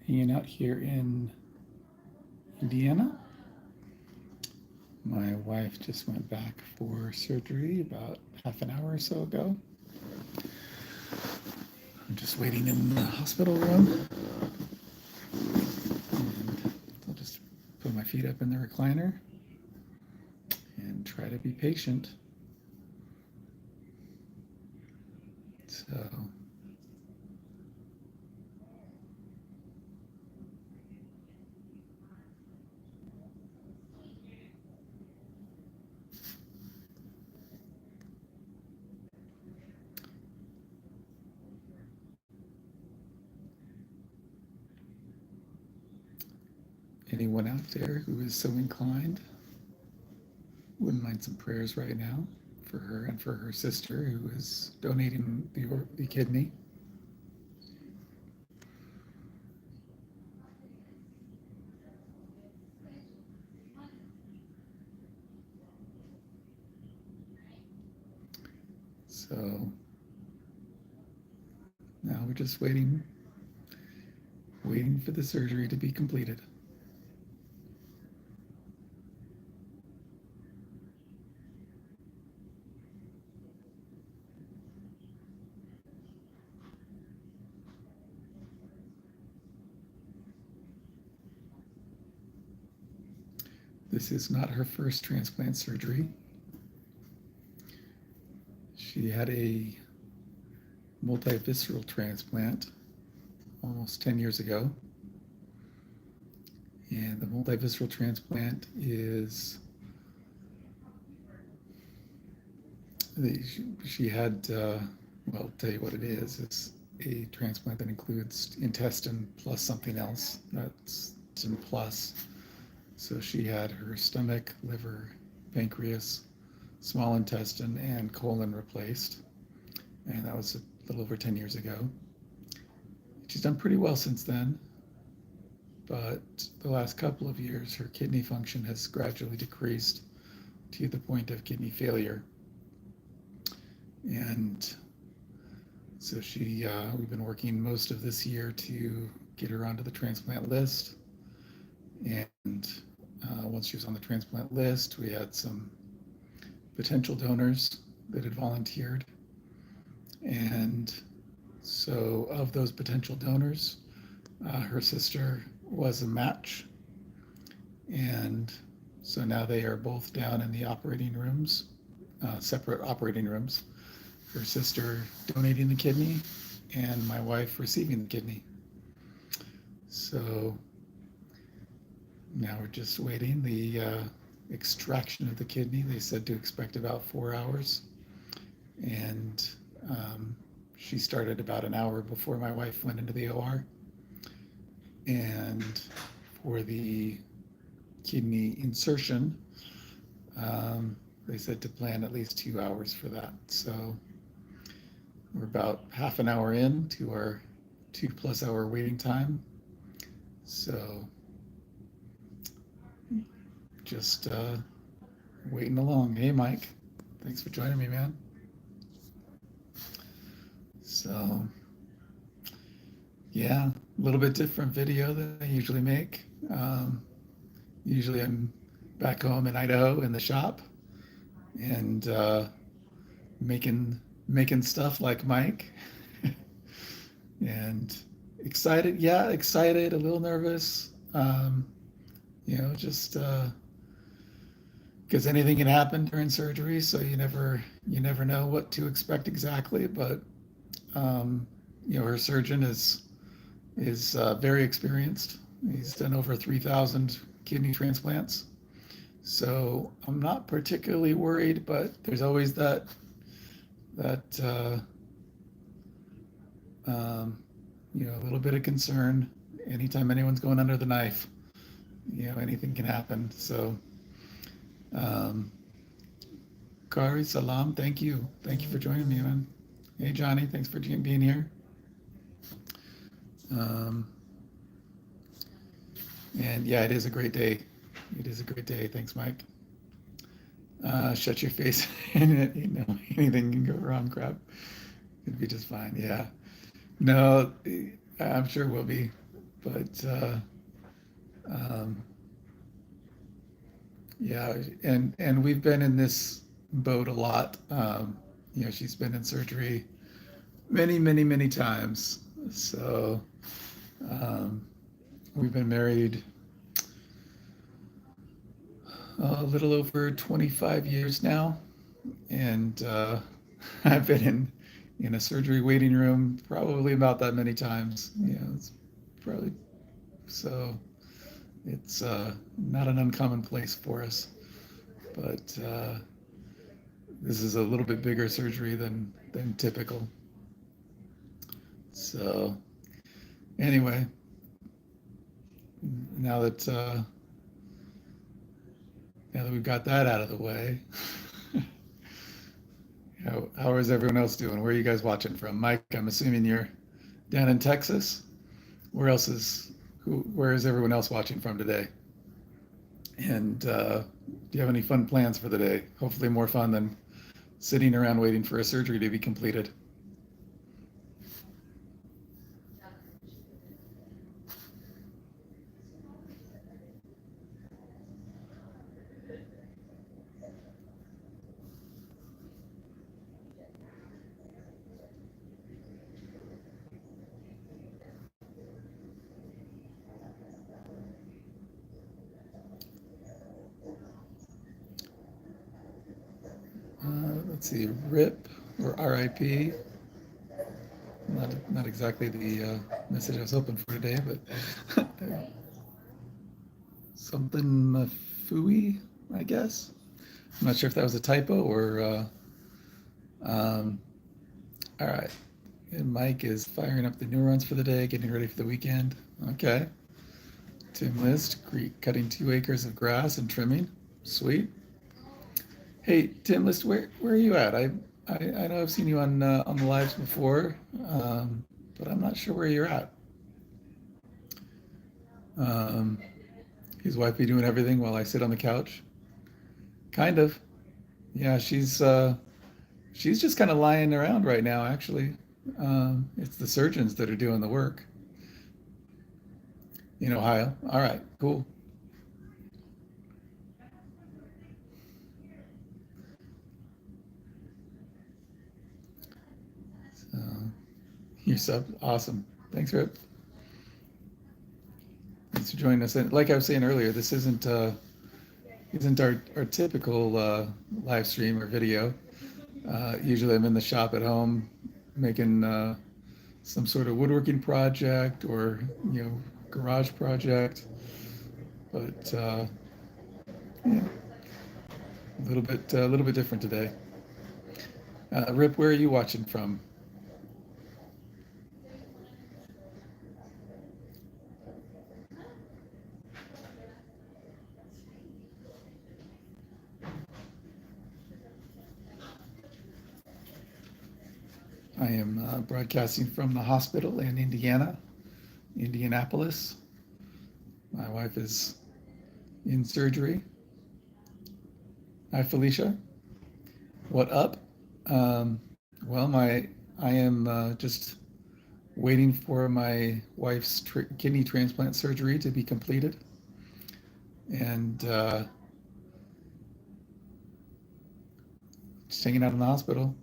hanging out here in Indiana. My wife just went back for surgery about half an hour or so ago. I'm just waiting in the hospital room. And I'll just put my feet up in the recliner and try to be patient. So, anyone out there who is so inclined, wouldn't mind some prayers right now for her and for her sister who is donating the kidney. So now we're just waiting for the surgery to be completed. This is not her first transplant surgery. She had a multivisceral transplant almost 10 years ago. And the multivisceral transplant is, she had, well, I'll tell you what it is. It's a transplant that includes intestine plus something else. That's in plus. So she had her stomach, liver, pancreas, small intestine, and colon replaced. And that was a little over 10 years ago. She's done pretty well since then, but the last couple of years, her kidney function has gradually decreased to the point of kidney failure. And so we've been working most of this year to get her onto the transplant list. And once she was on the transplant list, we had some potential donors that had volunteered. And so of those potential donors, her sister was a match. And so now they are both down in the operating rooms, separate operating rooms. Her sister donating the kidney and my wife receiving the kidney. So now we're just waiting the extraction of the kidney. They said to expect about 4 hours. And she started about an hour before my wife went into the OR. And for the kidney insertion, they said to plan at least 2 hours for that. So we're about half an hour in to our 2+ hour waiting time. So just waiting along. Hey, Mike, thanks for joining me, man. So yeah, a little bit different video than I usually make. Usually I'm back home in Idaho in the shop and making stuff like Mike. And excited, yeah, excited, a little nervous. Just because anything can happen during surgery, so you never know what to expect exactly. But her surgeon is very experienced. He's done over 3,000 kidney transplants. So I'm not particularly worried, but there's always that a little bit of concern anytime anyone's going under the knife. Anything can happen. So Kari, salam, thank you for joining me, man. Hey Johnny, thanks for being here. And yeah, it is a great day. Thanks, Mike. Shut your face. Anything can go wrong, crap. It'd be just fine. Yeah. No, I'm sure we'll be But um, yeah, and we've been in this boat a lot. She's been in surgery many, many, many times. So um, we've been married a little over 25 years now, and I've been in a surgery waiting room probably about that many times. It's probably so. It's not an uncommon place for us, but this is a little bit bigger surgery than typical. So anyway, now that uh, now that we've got that out of the way, how is everyone else doing? Where are you guys watching from? Mike, I'm assuming you're down in Texas. Where else is where is everyone else watching from today? And do you have any fun plans for the day? Hopefully more fun than sitting around waiting for a surgery to be completed. Let's see, RIP or RIP. Not exactly the message I was hoping for today, but something Mafui, I guess. I'm not sure if that was a typo or. All right. And Mike is firing up the neurons for the day, getting ready for the weekend. Okay. Tim List, cutting 2 acres of grass and trimming. Sweet. Hey, Tim List, where are you at? I know I've seen you on the lives before, but I'm not sure where you're at. Um, his wife be doing everything while I sit on the couch. Kind of. Yeah, she's just kind of lying around right now, actually. It's the surgeons that are doing the work in Ohio. All right, cool. So, you're sub awesome. Thanks, Rip. Thanks for joining us. And like I was saying earlier, this isn't our typical live stream or video. Usually, I'm in the shop at home making some sort of woodworking project or garage project, but yeah, a little bit different today. Rip, where are you watching from? I am broadcasting from the hospital in Indiana, Indianapolis. My wife is in surgery. Hi, Felicia. What up? Um, well, I am just waiting for my wife's kidney transplant surgery to be completed, and just hanging out in the hospital.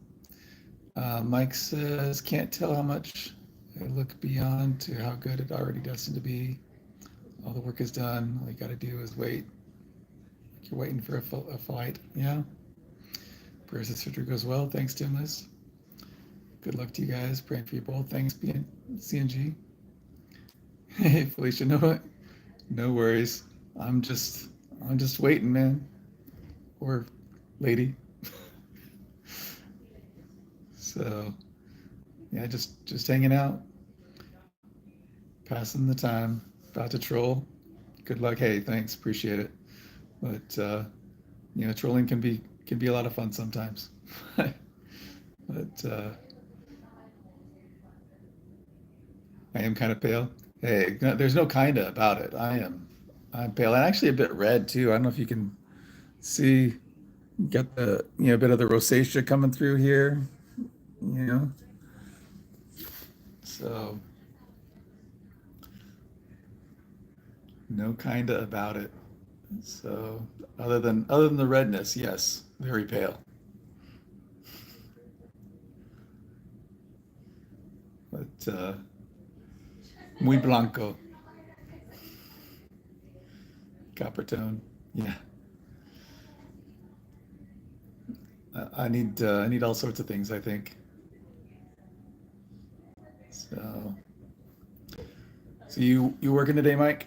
Mike says, can't tell how much I look beyond to how good it already destined to be. All the work is done. All you got to do is wait. Like you're waiting for a flight. Yeah. Prayers the surgery goes well. Thanks, Tim List. Good luck to you guys. Praying for you both. Thanks, CNG. Hey, Felicia. No worries. I'm just, I'm just waiting, man. Or lady. So yeah, just hanging out, passing the time, about to troll. Good luck. Hey, thanks, appreciate it. But trolling can be a lot of fun sometimes. But I am kind of pale. Hey, there's no kinda about it. I'm pale and actually a bit red too. I don't know if you can see. Got the a bit of the rosacea coming through here. You know, so No kinda about it. So other than the redness, yes, very pale. But muy blanco, copper tone. Yeah, I need all sorts of things, I think. So so you working today, Mike?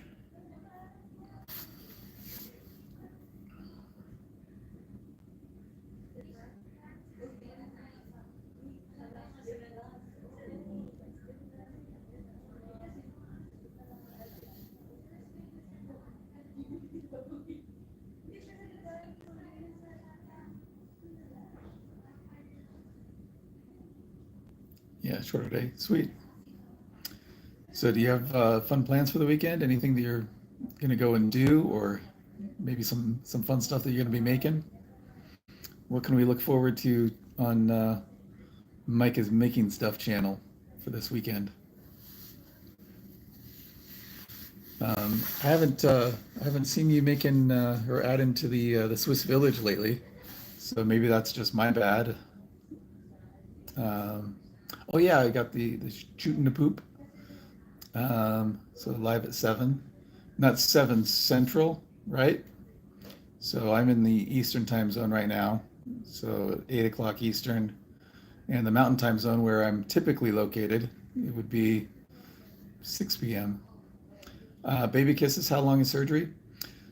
Yeah, shorter day. Sweet. So do you have fun plans for the weekend? Anything that you're gonna go and do, or maybe some fun stuff that you're gonna be making? What can we look forward to on Mike is Making Stuff channel for this weekend? I haven't seen you making or adding to the Swiss Village lately, so maybe that's just my bad. Um, oh yeah, I got the shooting the poop. So live at 7, not 7 Central, right? So I'm in the Eastern time zone right now, so 8 o'clock Eastern, and the Mountain time zone where I'm typically located, it would be 6 p.m. Baby kisses, how long is surgery?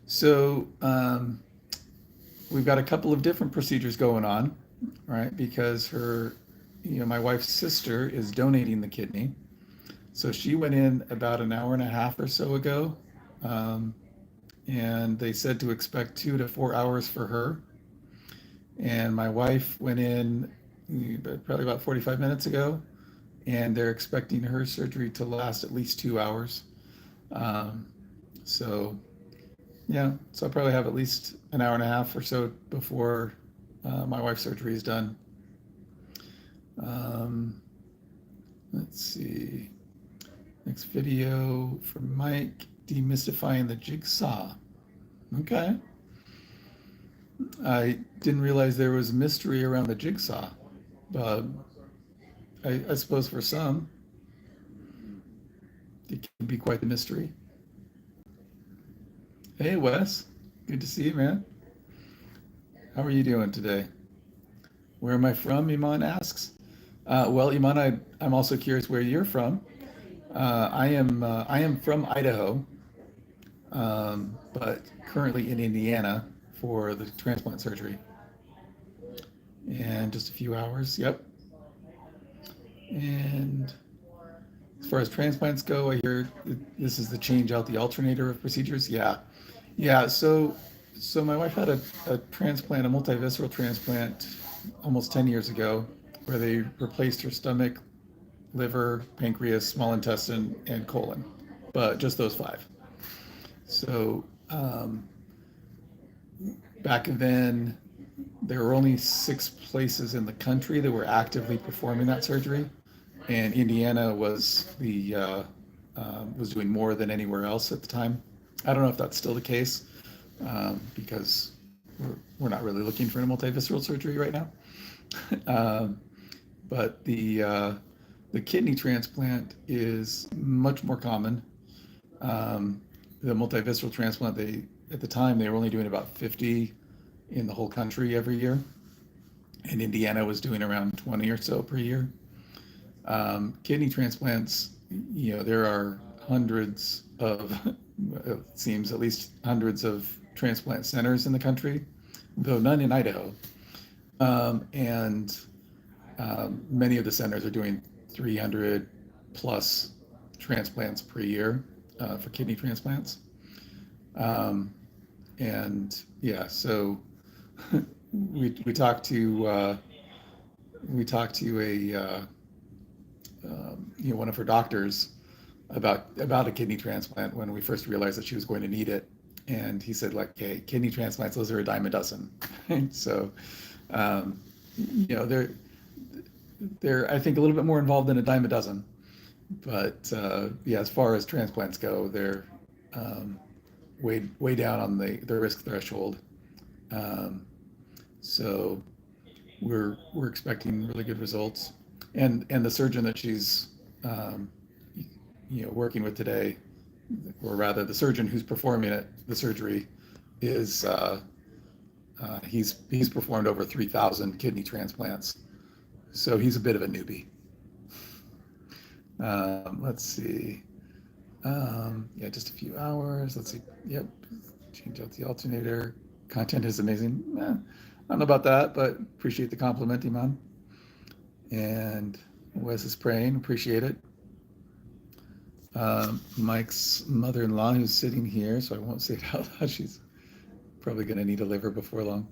So we've got a couple of different procedures going on, right? Because my wife's sister is donating the kidney. So she went in about an hour and a half or so ago, um, and they said to expect 2 to 4 hours for her. And my wife went in probably about 45 minutes ago, and they're expecting her surgery to last at least 2 hours. Um, so yeah, so I'll probably have at least an hour and a half or so before my wife's surgery is done. Um, let's see. Next video from Mike, demystifying the jigsaw. Okay. I didn't realize there was mystery around the jigsaw. Uh, I suppose for some, it can be quite the mystery. Hey, Wes. Good to see you, man. How are you doing today? Where am I from? Iman asks. Well, Iman, I'm also curious where you're from. I am from Idaho, but currently in Indiana for the transplant surgery. And just a few hours. Yep. And as far as transplants go, I hear this is the change out the alternator of procedures. Yeah. Yeah. So my wife had a transplant, a multivisceral transplant almost 10 years ago, where they replaced her stomach, liver, pancreas, small intestine, and colon, but just those five. So back then, there were only 6 places in the country that were actively performing that surgery, and Indiana was doing more than anywhere else at the time. I don't know if that's still the case, because we're not really looking for a multivisceral surgery right now. um, but the kidney transplant is much more common. The multivisceral transplant, at the time they were only doing about 50 in the whole country every year, and Indiana was doing around 20 or so per year. Kidney transplants, there are hundreds of, it seems at least hundreds of transplant centers in the country, though none in Idaho. And many of the centers are doing 300 plus transplants per year for kidney transplants. Um, and yeah, so we talked to one of her doctors about a kidney transplant when we first realized that she was going to need it, and he said, like, hey, kidney transplants, those are a dime a dozen. So um, they're I think a little bit more involved than a dime a dozen, but yeah, as far as transplants go, they're um, way down on the risk threshold. Um, so we're expecting really good results. And the surgeon that she's um, working with today, or rather the surgeon who's performing the surgery, is he's performed over 3,000 kidney transplants. So he's a bit of a newbie. Let's see. Yeah, just a few hours. Let's see. Yep. Change out the alternator. Content is amazing. I don't know about that, but appreciate the compliment, Iman. And Wes is praying. Appreciate it. Mike's mother-in-law, who's sitting here, so I won't say it out loud. She's probably going to need a liver before long.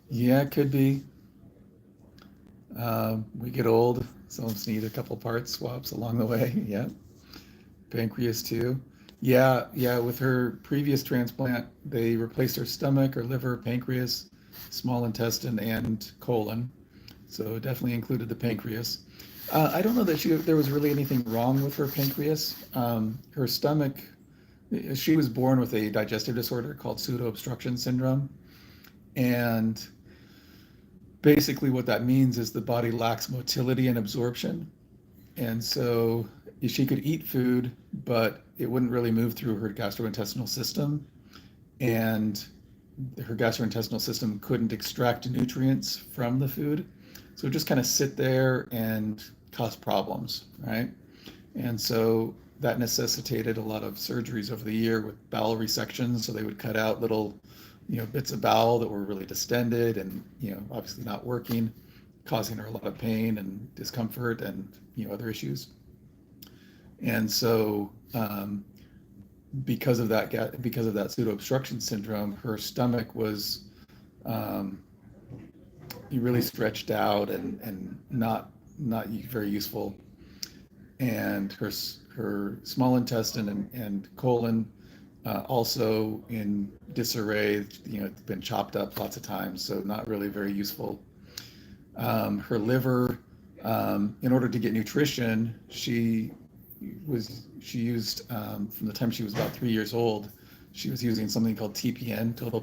Yeah, it could be. We get old. Some of us need a couple part swaps along the way. Yeah. Pancreas too. Yeah, yeah. With her previous transplant, they replaced her stomach, her liver, pancreas, small intestine, and colon. So it definitely included the pancreas. I don't know that there was really anything wrong with her pancreas. Her stomach, she was born with a digestive disorder called pseudo-obstruction syndrome. And basically what that means is the body lacks motility and absorption. And so she could eat food, but it wouldn't really move through her gastrointestinal system. And her gastrointestinal system couldn't extract nutrients from the food. So it just kind of sit there and cause problems, right? And so that necessitated a lot of surgeries over the year with bowel resections. So they would cut out little, bits of bowel that were really distended and, obviously not working, causing her a lot of pain and discomfort and, other issues. And so, because of that pseudo obstruction syndrome, her stomach was um, really stretched out and not very useful. And her small intestine and colon also in disarray. It's been chopped up lots of times, so not really very useful. Her liver, in order to get nutrition, she used from the time she was about 3 years old, she was using something called TPN, total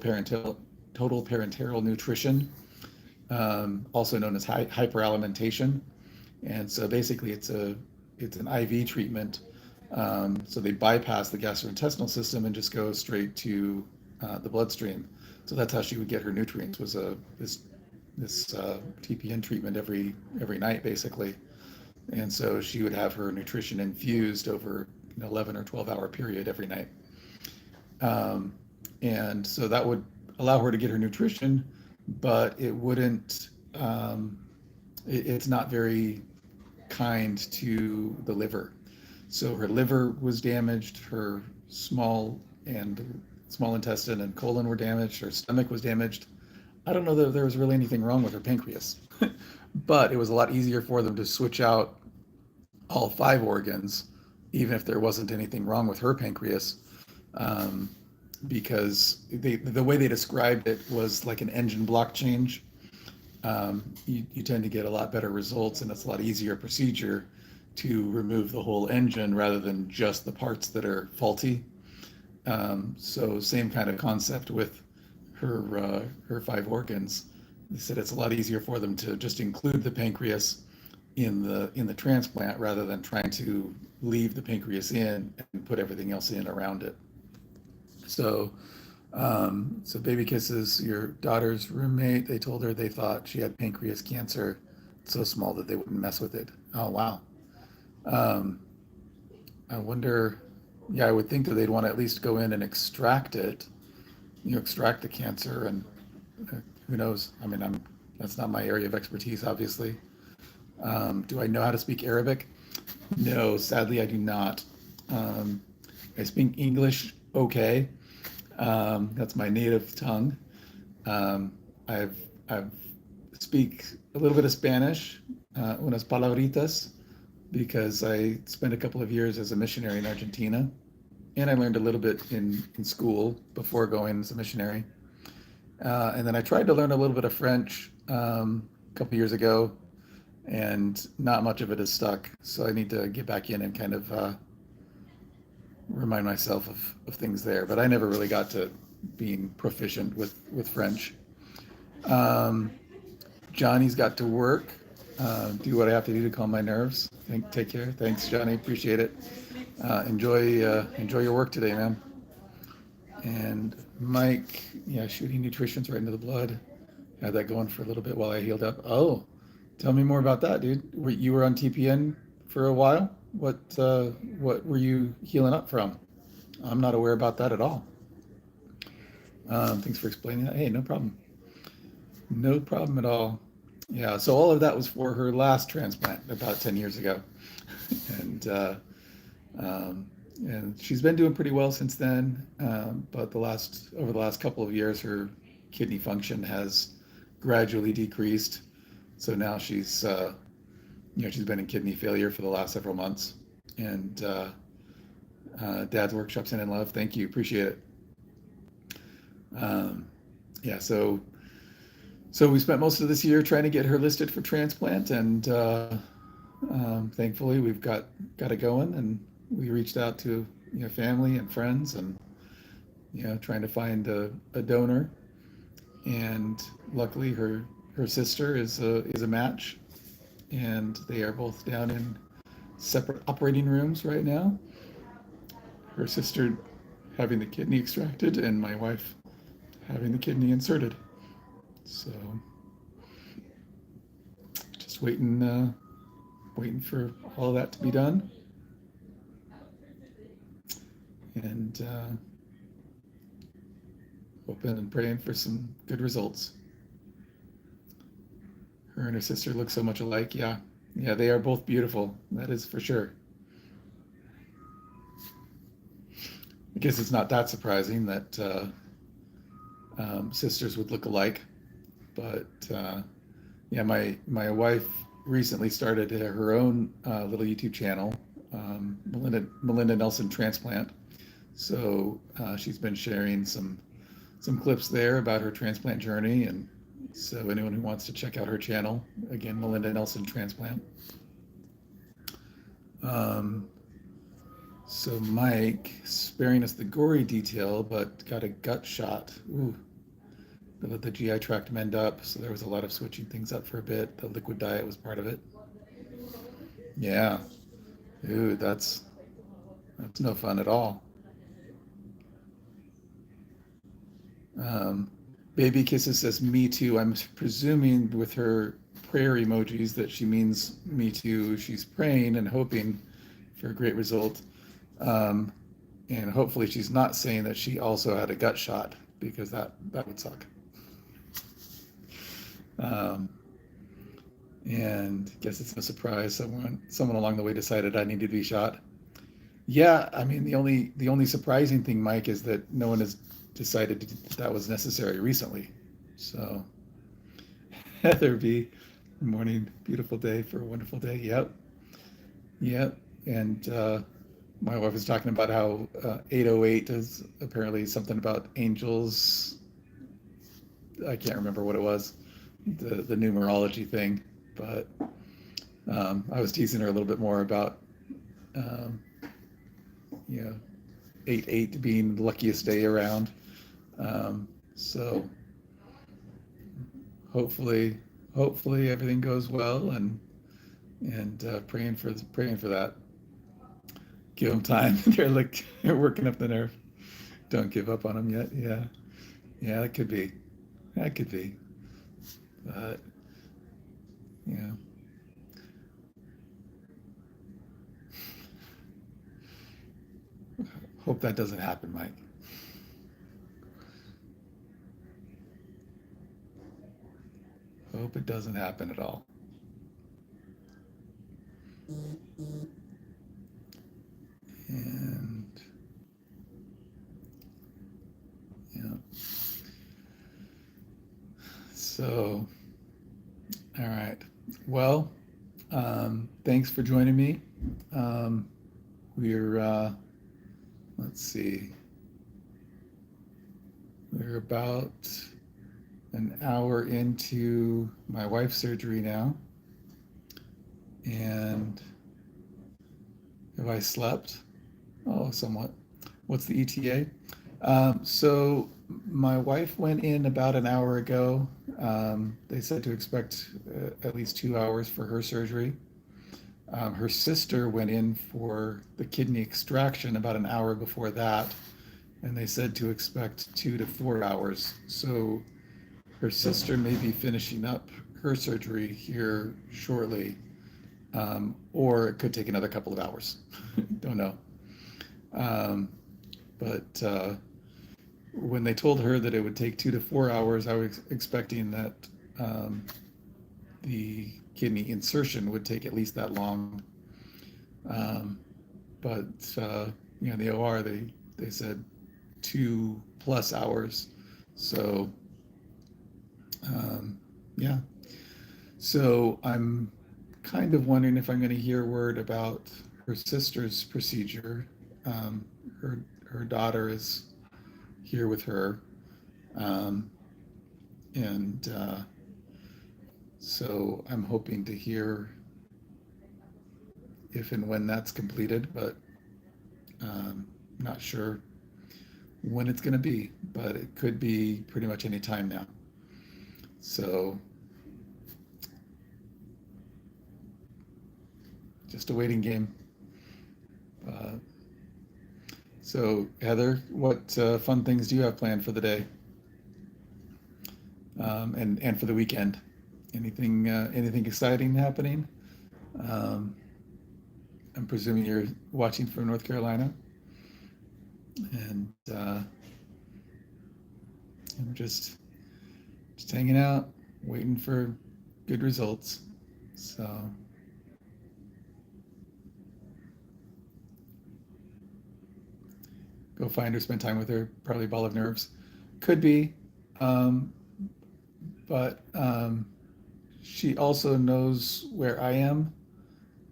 parenteral nutrition, also known as hyperalimentation. And so basically, it's an IV treatment. So they bypass the gastrointestinal system and just go straight to the bloodstream. So that's how she would get her nutrients, was this TPN treatment every night, basically. And so she would have her nutrition infused over an 11 or 12-hour period every night. And so that would allow her to get her nutrition, but it wouldn't, it's not very kind to the liver. So her liver was damaged, her small intestine and colon were damaged, her stomach was damaged. I don't know that there was really anything wrong with her pancreas, but it was a lot easier for them to switch out all 5 organs, even if there wasn't anything wrong with her pancreas, because the way they described it was like an engine block change. You tend to get a lot better results, and it's a lot easier procedure to remove the whole engine rather than just the parts that are faulty. So same kind of concept with her 5 organs. They said it's a lot easier for them to just include the pancreas in the transplant rather than trying to leave the pancreas in and put everything else in around it. So, so Baby Kisses, your daughter's roommate, they told her they thought she had pancreas cancer, so small that they wouldn't mess with it. Oh, wow. Um, I wonder, yeah, I would think that they'd want to at least go in and extract it, extract the cancer, and who knows? I mean, that's not my area of expertise, obviously. Do I know how to speak Arabic? No, sadly, I do not. Um, I speak English okay. That's my native tongue. Um, I've speak a little bit of Spanish, unas palabritas, because I spent a couple of years as a missionary in Argentina, and I learned a little bit in school before going as a missionary. And then I tried to learn a little bit of French a couple years ago, and not much of it has stuck. So I need to get back in and kind of remind myself of things there. But I never really got to being proficient with French. Um, Johnny's got to work. Do what I have to do to calm my nerves. Take care. Thanks, Johnny. Appreciate it. Enjoy your work today, man. And Mike, yeah, shooting nutrition's right into the blood. Had that going for a little bit while I healed up. Oh, tell me more about that, dude. You were on TPN for a while. What were you healing up from? I'm not aware about that at all. Thanks for explaining that. Hey, no problem. No problem at all. Yeah, so all of that was for her last transplant about 10 years ago. And um, and she's been doing pretty well since then. But over the last couple of years, her kidney function has gradually decreased. So now she's been in kidney failure for the last several months. And Dad's Workshop's in love. Thank you, appreciate it. Um, yeah, so we spent most of this year trying to get her listed for transplant, and thankfully we've got it going. And we reached out to family and friends, and trying to find a donor. And luckily, her sister is a match, and they are both down in separate operating rooms right now. Her sister having the kidney extracted, and my wife having the kidney inserted. So just waiting for all of that to be done, and hoping and praying for some good results. Her and her sister look so much alike. Yeah, yeah, they are both beautiful. That is for sure. I guess it's not that surprising that sisters would look alike, but yeah, my wife recently started her own little YouTube channel, Melinda Nelson Transplant. So she's been sharing some clips there about her transplant journey, and so anyone who wants to check out her channel, again, Melinda Nelson Transplant. Um, so Mike, sparing us the gory detail, but got a gut shot. Ooh, let the GI tract mend up. So there was a lot of switching things up for a bit. The liquid diet was part of it. Yeah. Ooh, that's no fun at all. Um, Baby Kisses says me too. I'm presuming with her prayer emojis that she means me too. She's praying and hoping for a great result. Um, and hopefully she's not saying that she also had a gut shot, because that would suck. Um, and I guess it's no surprise someone along the way decided I needed to be shot. Yeah, I mean the only surprising thing, Mike, is that no one has decided that was necessary recently. So Heather B, good morning, beautiful day for a wonderful day. Yep, yep. And my wife was talking about how 808 is apparently something about angels. I can't remember what it was, the numerology thing, but I was teasing her a little bit more about um, you know 8-8 being the luckiest day around. So hopefully hopefully everything goes well, and praying for that. Give them time. They're working up the nerve. Don't give up on them yet. Yeah, yeah, that could be. That could be. But yeah, hope that doesn't happen, Mike. Hope it doesn't happen at all. And yeah, so all right. Well, thanks for joining me. Um, we're let's see, we're about an hour into my wife's surgery now, and have I slept? Oh, somewhat. What's the ETA? So my wife went in about an hour ago. They said to expect at least 2 hours for her surgery. Her sister went in for the kidney extraction about an hour before that, and they said to expect 2 to 4 hours. So her sister may be finishing up her surgery here shortly, or it could take another couple of hours. Don't know. Um, but when they told her that it would take 2 to 4 hours, I was expecting that um, the kidney insertion would take at least that long. Um, but the OR, they said 2 plus hours. So um, yeah. So I'm kind of wondering if I'm going to hear word about her sister's procedure. Um, her her daughter is here with her, um, and so I'm hoping to hear if and when that's completed, but not sure when it's going to be. But it could be pretty much any time now. So just a waiting game. Uh, so Heather, what fun things do you have planned for the day, and for the weekend? Anything exciting happening? Um, I'm presuming you're watching from North Carolina, and I'm just hanging out, waiting for good results. So go find her, spend time with her. Probably a ball of nerves. Could be, um, but she also knows where I am,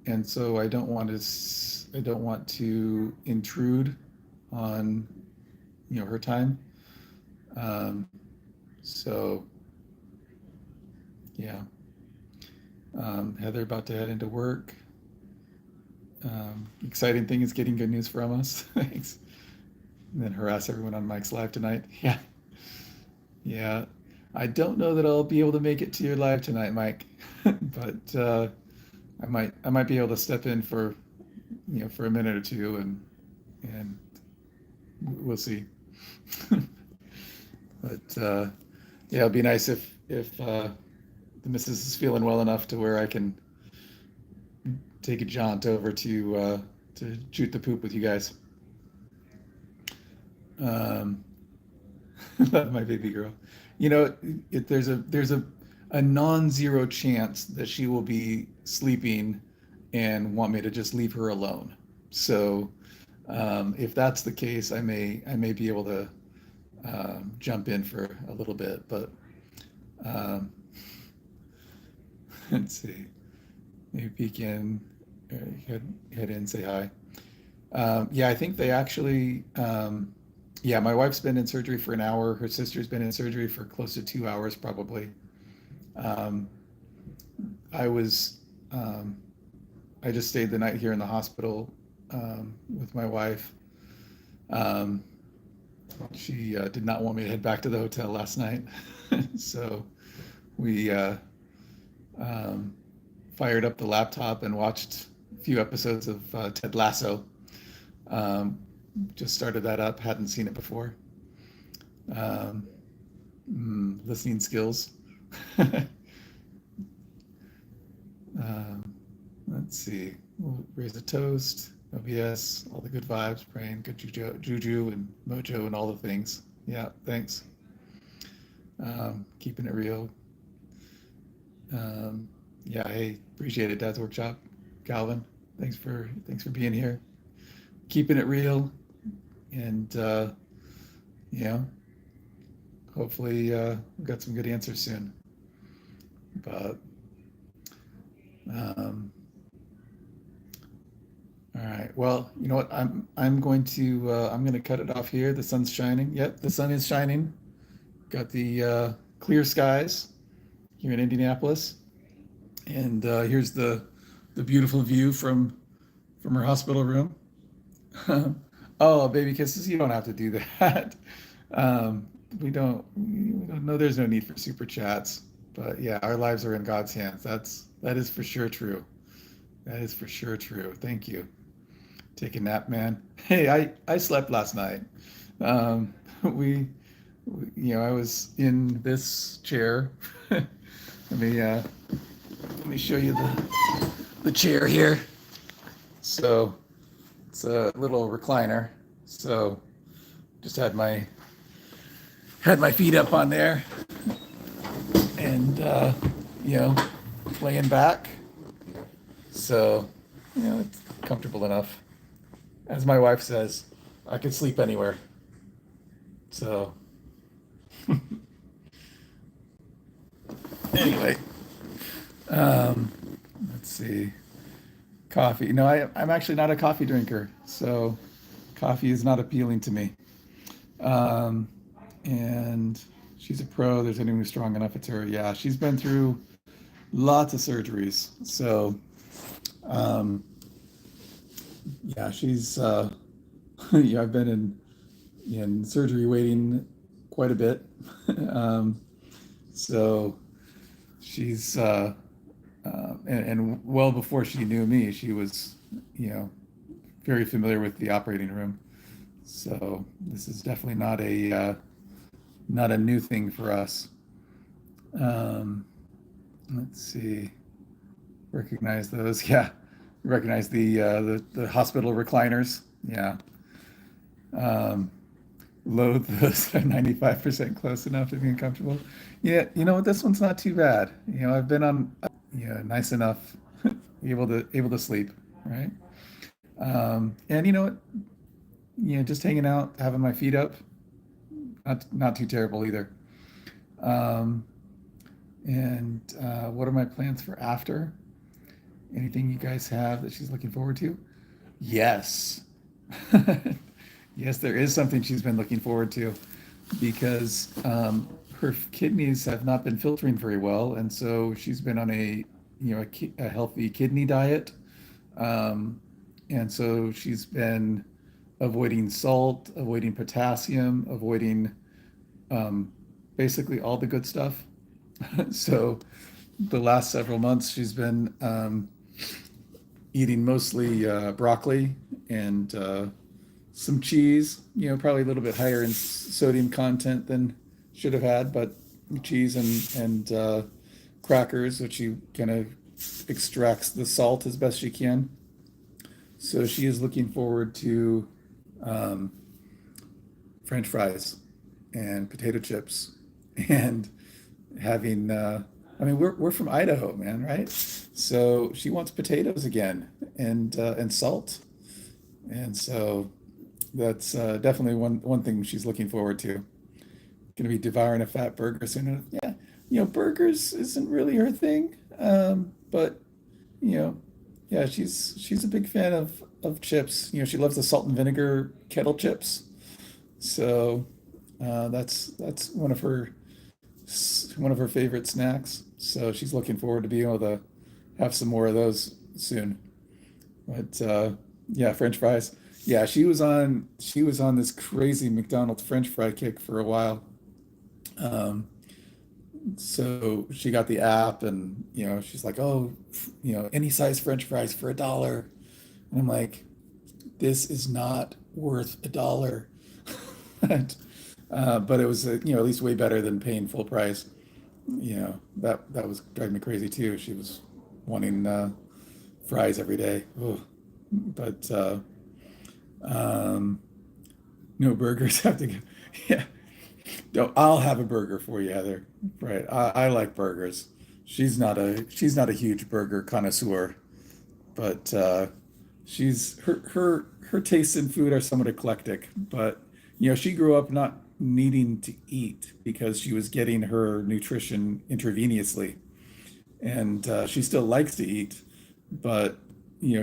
and so I don't want to intrude on her time. Um, so yeah, Heather about to head into work. Exciting thing is getting good news from us. Thanks. And then harass everyone on Mike's live tonight. Yeah, yeah. I don't know that I'll be able to make it to your live tonight, Mike, but I might be able to step in for a minute or two, and we'll see. But yeah, it'd be nice if the missus is feeling well enough to where I can take a jaunt over to shoot the poop with you guys. Um, Love my baby girl. There's a non-zero chance that she will be sleeping and want me to just leave her alone. So if that's the case, I may be able to jump in for a little bit, but um, let's see. Maybe peek in, head in, say hi. Yeah, I think they actually. Yeah, my wife's been in surgery for an hour. Her sister's been in surgery for close to 2 hours, probably. Um, I was. Um, I just stayed the night here in the hospital with my wife. Um, she did not want me to head back to the hotel last night, so we um, fired up the laptop and watched a few episodes of Ted Lasso. Um, just started that up, hadn't seen it before. Um, Listening skills. um, let's see. We'll raise a toast. OBS, all the good vibes, praying, good juju and mojo and all the things. Yeah, thanks. Keeping it real. Um, yeah, hey, appreciate it, Dad's Workshop. Calvin, thanks for being here. Keeping it real, and you know, hopefully we've got some good answers soon. But um, all right, well, you know what? I'm going to cut it off here. The sun's shining. Yep, the sun is shining. Got the clear skies here in Indianapolis, and here's the beautiful view from her hospital room. Oh, baby kisses, you don't have to do that. Um, we don't know there's no need for super chats. But yeah, our lives are in God's hands. That is for sure true. That is for sure true. Thank you. Take a nap, man. Hey, I slept last night. Um, we, I was in this chair. Let me show you the chair here. So it's a little recliner. So just had my feet up on there, and you know, laying back. So it's comfortable enough. As my wife says, I could sleep anywhere. So anyway, um, let's see. Coffee. No, I'm actually not a coffee drinker, so coffee is not appealing to me. Um, and she's a pro. There's anyone who's strong enough, it's her. Yeah, she's been through lots of surgeries. So, um, yeah, she's, yeah, I've been in surgery waiting quite a bit. um, so she's, and well before she knew me, she was, you know, very familiar with the operating room. So this is definitely not a new thing for us. Um, let's see. Recognize those? Yeah, recognize the hospital recliners. Yeah. Um, Load those 95% close enough to be uncomfortable. Yeah, you know what? This one's not too bad. I've been on, nice enough, able to sleep, right? And you know what? Just hanging out, having my feet up, not too terrible either. Um, and what are my plans for after? Anything you guys have that she's looking forward to? Yes. Yes, there is something she's been looking forward to because her kidneys have not been filtering very well, and so she's been on a healthy kidney diet, um, and so she's been avoiding salt, avoiding potassium, avoiding um, basically all the good stuff. So the last several months, she's been eating mostly broccoli and some cheese. Probably a little bit higher in sodium content than should have had, but cheese and crackers, which she kind of extracts the salt as best she can. So she is looking forward to um, French fries and potato chips and having. I mean, we're from Idaho, man, right? So she wants potatoes again and salt, and so that's definitely one thing she's looking forward to. Going to be devouring a fat burger soon. Yeah, burgers isn't really her thing, but you know, yeah, she's a big fan of chips. She loves the salt and vinegar kettle chips. So that's one of her favorite snacks. So she's looking forward to being able to have some more of those soon. But yeah, French fries. Yeah, she was on this crazy McDonald's French fry kick for a while. Um, so she got the app, and she's like, "Oh, any size French fries for $1." And I'm like, "This is not worth $1." But it was at least way better than paying full price. That was driving me crazy too. She was wanting fries every day. Ugh. But um, no burgers have to go. Yeah, no, I'll have a burger for you, Heather. Right, I like burgers. She's not a huge burger connoisseur, but her tastes in food are somewhat eclectic. But she grew up not needing to eat because she was getting her nutrition intravenously, and she still likes to eat, but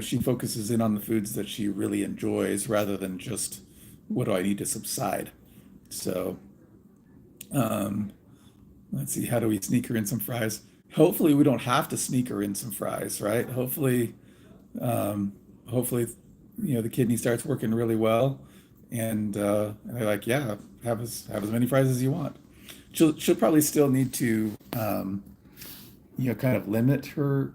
she focuses in on the foods that she really enjoys rather than just what do I need to subside. So um, let's see, how do we sneak her in some fries? Hopefully, we don't have to sneak her in some fries, right? Um, hopefully, the kidney starts working really well. And they're like, yeah, have as many fries as you want. She'll probably still need to kind of limit her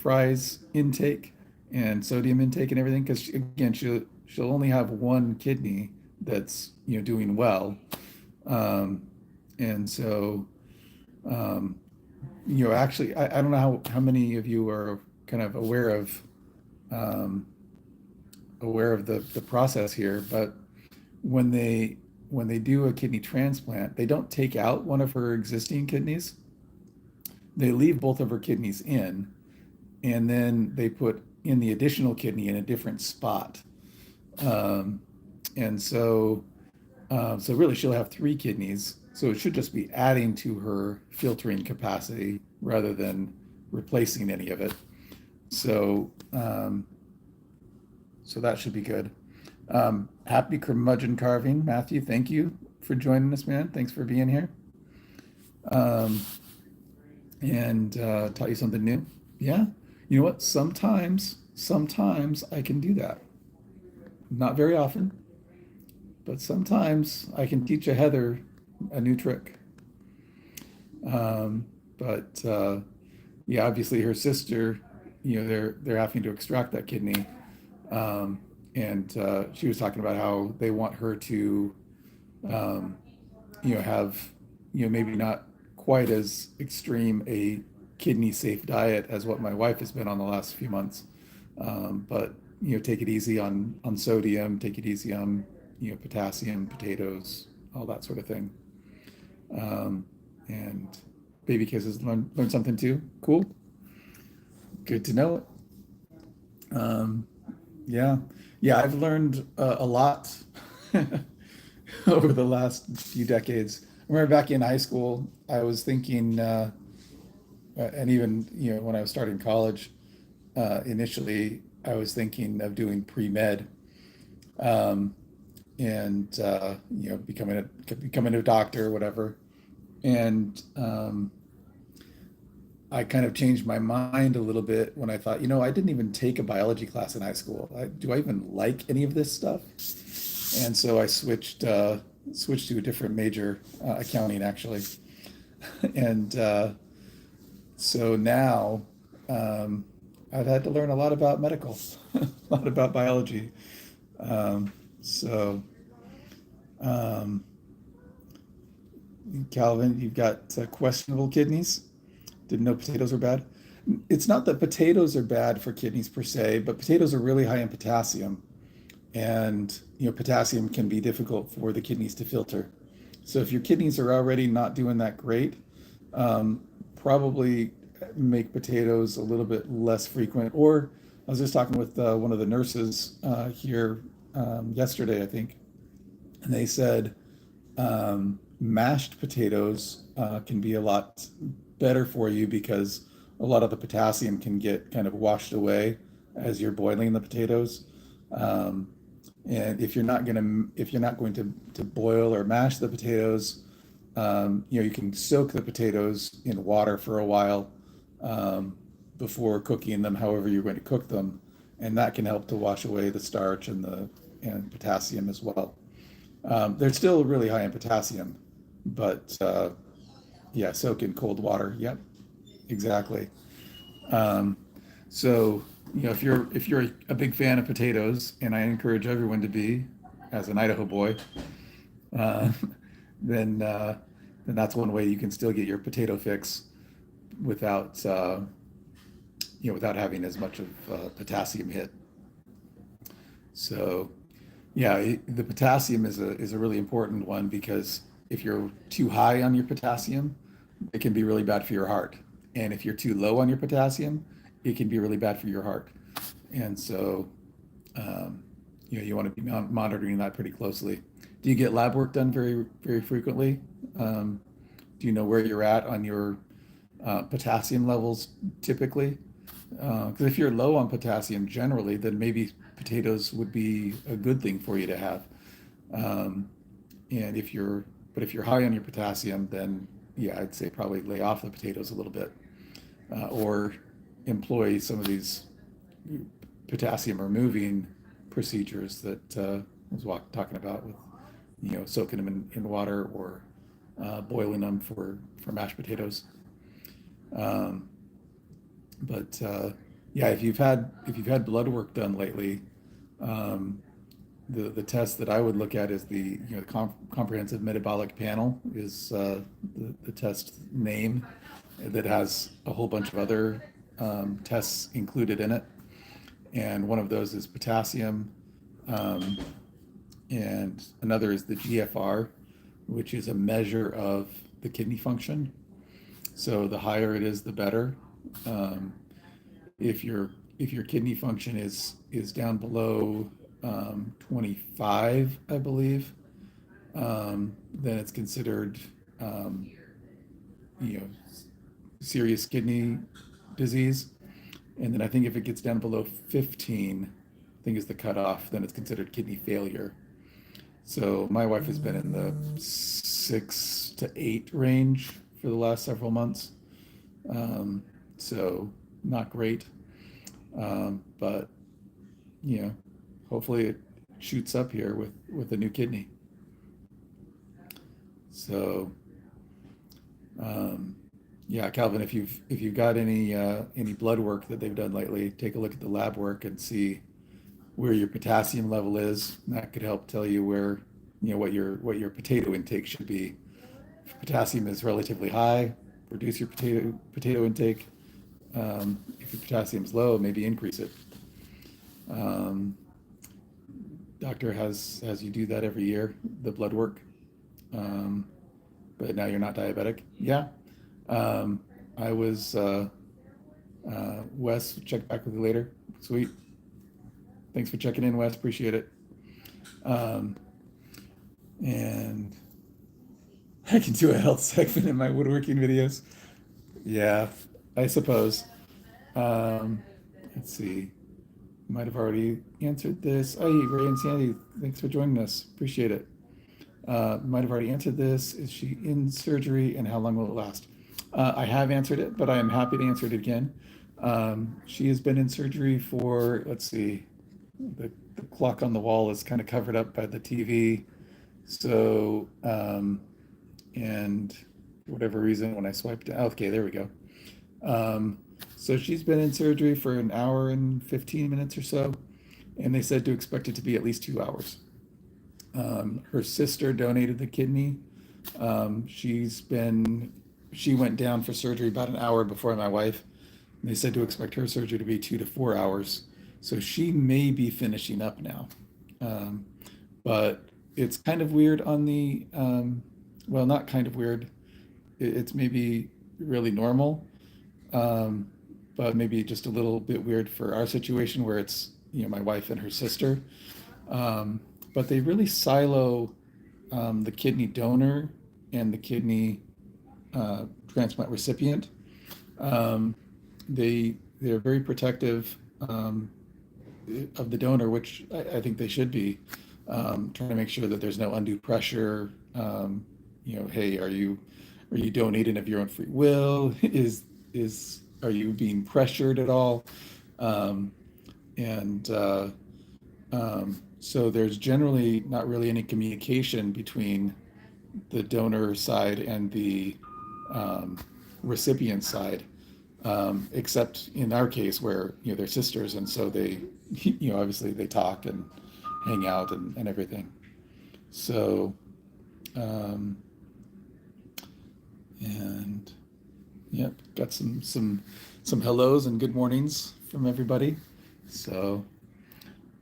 fries intake and sodium intake and everything, because again, she'll only have one kidney that's doing well. um, and so um, actually, I don't know how many of you are kind of um, aware of the process here, but when they when they do a kidney transplant, they don't take out one of her existing kidneys. They leave both of her kidneys in, and then they put in the additional kidney in a different spot. Um, and so really, she'll have three kidneys. So it should just be adding to her filtering capacity rather than replacing any of it. So so that should be good. Happy curmudgeon carving, Matthew. Thank you for joining us, man. Thanks for being here. Um, and taught you something new. Yeah. You know what? Sometimes I can do that. Not very often, but sometimes I can teach a Heather a new trick. But yeah, obviously her sister, they're having to extract that kidney. Um, and she was talking about how they want her to, um, have, maybe not quite as extreme a kidney safe diet as what my wife has been on the last few months. But take it easy on sodium, take it easy on potassium, potatoes, all that sort of thing. Um, and baby kisses learn something too. Cool, good to know it. Yeah, yeah, I've learned a lot over the last few decades. I remember back in high school, I was thinking, and even when I was starting college, initially I was thinking of doing pre-med, um, and becoming a doctor or whatever. And I kind of changed my mind a little bit when I thought, I didn't even take a biology class in high school. Do I even like any of this stuff? And so I switched to a different major, accounting actually. And so now um, I've had to learn a lot about medical, a lot about biology. So um, Calvin, you've got questionable kidneys. Didn't know potatoes are bad. It's not that potatoes are bad for kidneys per se, but potatoes are really high in potassium, and potassium can be difficult for the kidneys to filter. So if your kidneys are already not doing that great, probably make potatoes a little bit less frequent. Or I was just talking with one of the nurses here yesterday, I think, and they said mashed potatoes can be a lot better for you because a lot of the potassium can get kind of washed away as you're boiling the potatoes. Um, and if you're not going to boil or mash the potatoes, you can soak the potatoes in water for a while um, before cooking them, however you're going to cook them, and that can help to wash away the starch and potassium as well. They're still really high in potassium, but yeah, soak in cold water. Yep, exactly. Um, so if you're a big fan of potatoes, and I encourage everyone to be, as an Idaho boy, uh, then then that's one way you can still get your potato fix without without having as much of potassium hit. So yeah, the potassium is a really important one because if you're too high on your potassium, it can be really bad for your heart. And if you're too low on your potassium, it can be really bad for your heart. And so, um, you want to be monitoring that pretty closely. Do you get lab work done very, very frequently? Um, do you know where you're at on your potassium levels typically? Because if you're low on potassium generally, then maybe potatoes would be a good thing for you to have. Um, and if you're high on your potassium, then yeah, I'd say probably lay off the potatoes a little bit, or employ some of these potassium removing procedures that was talking about with, soaking them in water or boiling them for mashed potatoes. Um, but yeah, if you've had blood work done lately, um, the test that I would look at is the comprehensive metabolic panel is the test name that has a whole bunch of other tests included in it, and one of those is potassium, um, and another is the GFR, which is a measure of the kidney function. So the higher it is, the better. Um, if your if your kidney function is down below 25, I believe, then it's considered um, you know serious kidney disease. And then I think if it gets down below 15, I think is the cutoff, then it's considered kidney failure. So my wife has been in the 6 to 8 range for the last several months. Um, so not great. But you know, hopefully it shoots up here with a new kidney. So um, yeah, Calvin, if you've got any blood work that they've done lately, take a look at the lab work and see where your potassium level is. That could help tell you where what your potato intake should be. If potassium is relatively high, reduce your potato intake. If your potassium is low, maybe increase it. Um, Doctor has you do that every year, the blood work. Um, but now you're not diabetic. Yeah. Um, I was Wes. Check back with you later. Sweet. Thanks for checking in, Wes. Appreciate it. Um, and I can do a health segment in my woodworking videos. Yeah, I suppose. Um, let's see. Might have already answered this. Hey, Ray and Sandy, thanks for joining us. Appreciate it. Might have already answered this. Is she in surgery and how long will it last? I have answered it, but I am happy to answer it again. She has been in surgery for, let's see, the clock on the wall is kind of covered up by the TV. So, and for whatever reason, when I swiped, okay, there we go. So she's been in surgery for an hour and 15 minutes or so, and they said to expect it to be at least 2 hours. Her sister donated the kidney. She went down for surgery about an hour before my wife. And they said to expect her surgery to be 2 to 4 hours. So she may be finishing up now. Um, but it's kind of weird on well, not kind of weird. It's maybe really normal, um, but maybe just a little bit weird for our situation where it's, my wife and her sister. Um, but they really silo the kidney donor and the kidney transplant recipient. Um, they're very protective of the donor, which I think they should be, trying to make sure that there's no undue pressure. Hey, are you donating of your own free will? Are you being pressured at all? Um, and so there's generally not really any communication between the donor side and the um, recipient side, except in our case where they're sisters, and so they, obviously they talk and hang out and everything. So, um, and yep, got some hellos and good mornings from everybody. So,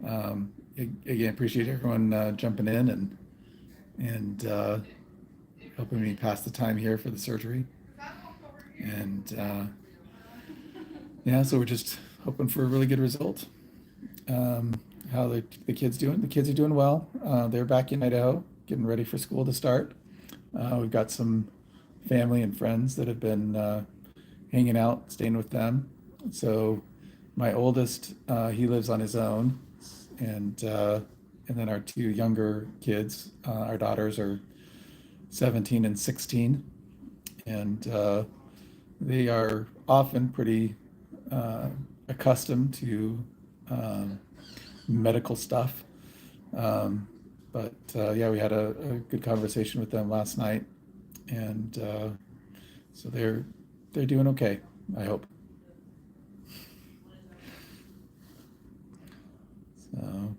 again, appreciate everyone jumping in and helping me pass the time here for the surgery. And yeah, so we're just hoping for a really good result. How the kids doing? The kids are doing well. They're back in Idaho, getting ready for school to start. We've got some family and friends that have been hanging out, staying with them. So my oldest, he lives on his own, and then our two younger kids, our daughters are 17 and 16, and they are often pretty accustomed to medical stuff. But yeah, we had a good conversation with them last night, and so they're doing okay, I hope. So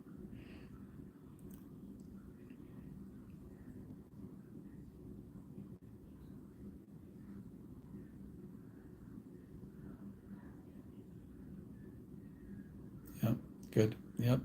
yeah, good. Yep.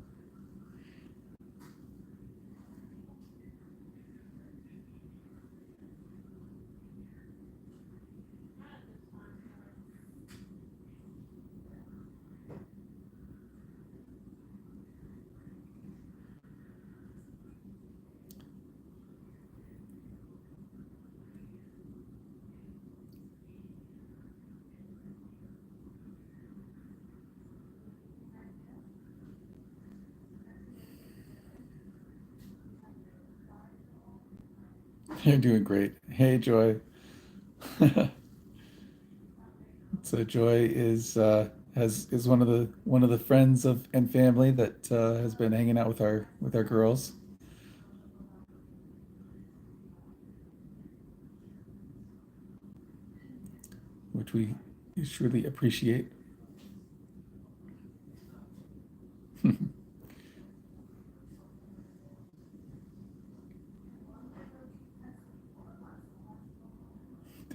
You're doing great. Hey, Joy. So Joy is one of the friends of and family that has been hanging out with our girls, which we surely appreciate.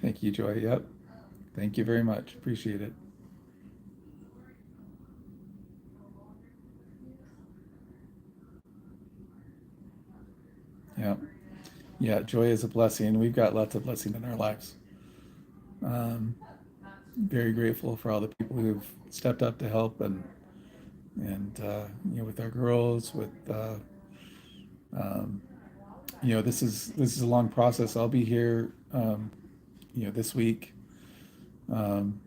Thank you, Joy. Yep. Thank you very much. Appreciate it. Yeah. Yeah. Joy is a blessing. We've got lots of blessing in our lives. Um, Very grateful for all the people who've stepped up to help and with our girls, with um, this is a long process. I'll be here, this week.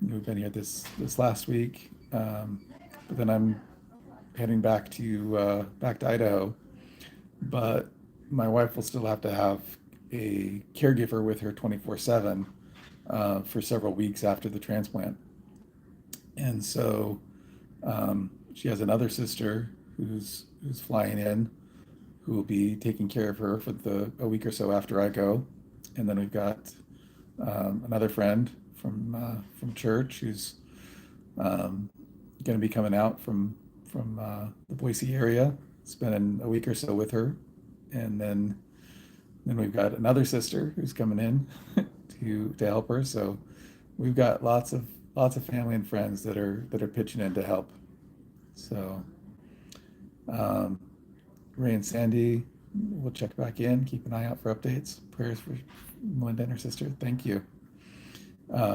We've been here this last week, but then I'm heading back to Idaho. But my wife will still have to have a caregiver with her 24/7 for several weeks after the transplant. And so she has another sister who's flying in, who will be taking care of her for the a week or so after I go. And then we've got another friend from church who's going to be coming out from the Boise area, spending a week or so with her, and then we've got another sister who's coming in to help her. So we've got lots of family and friends that are pitching in to help. So um, Ray and Sandy, we'll check back in. Keep an eye out for updates. Prayers for Melinda and her sister. Thank you.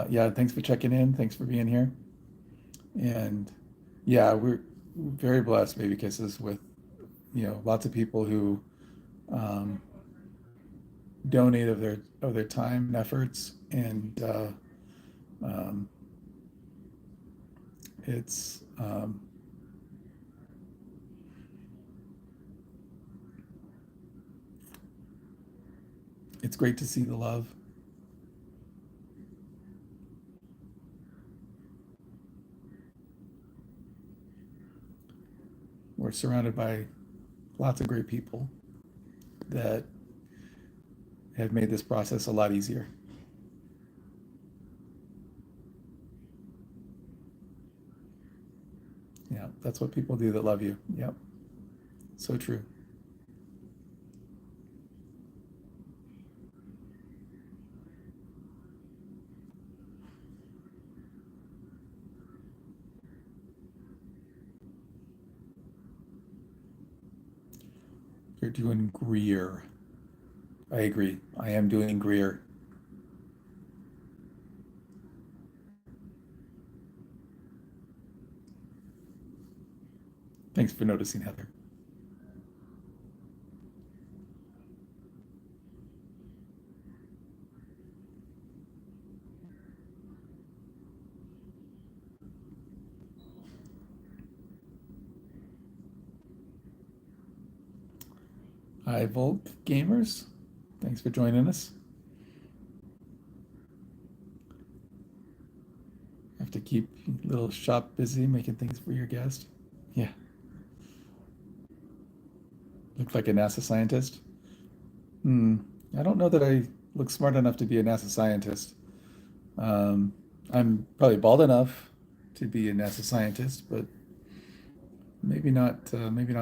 Yeah, thanks for checking in. Thanks for being here. And yeah, we're very blessed, Baby Kisses, with lots of people who um, donate of their time and efforts, and um, it's it's great to see the love. We're surrounded by lots of great people that have made this process a lot easier. Yeah, that's what people do that love you. Yep, so true. You're doing Greer. I agree. I am doing Greer. Thanks for noticing, Heather. Hi, Volk Gamers. Thanks for joining us. Have to keep little shop busy making things for your guest. Yeah. Look like a NASA scientist? Hmm. I don't know that I look smart enough to be a NASA scientist. Um, I'm probably bald enough to be a NASA scientist, but maybe not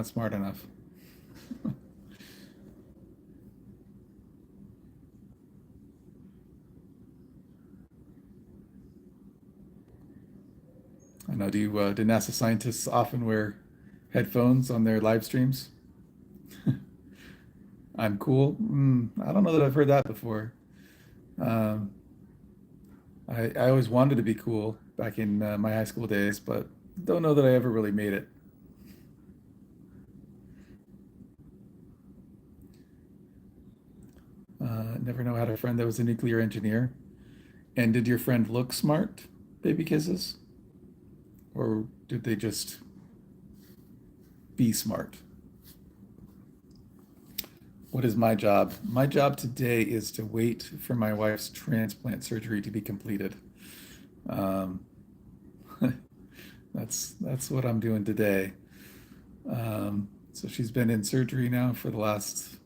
smart enough. I know. Do NASA scientists often wear headphones on their live streams? I'm cool. I don't know that I've heard that before. Um, I always wanted to be cool back in my high school days, but don't know that I ever really made it. Never know had a friend that was a nuclear engineer. And did your friend look smart, baby kisses? Or did they just be smart? What is my job? My job today is to wait for my wife's transplant surgery to be completed. Um, that's what I'm doing today. So she's been in surgery now for the last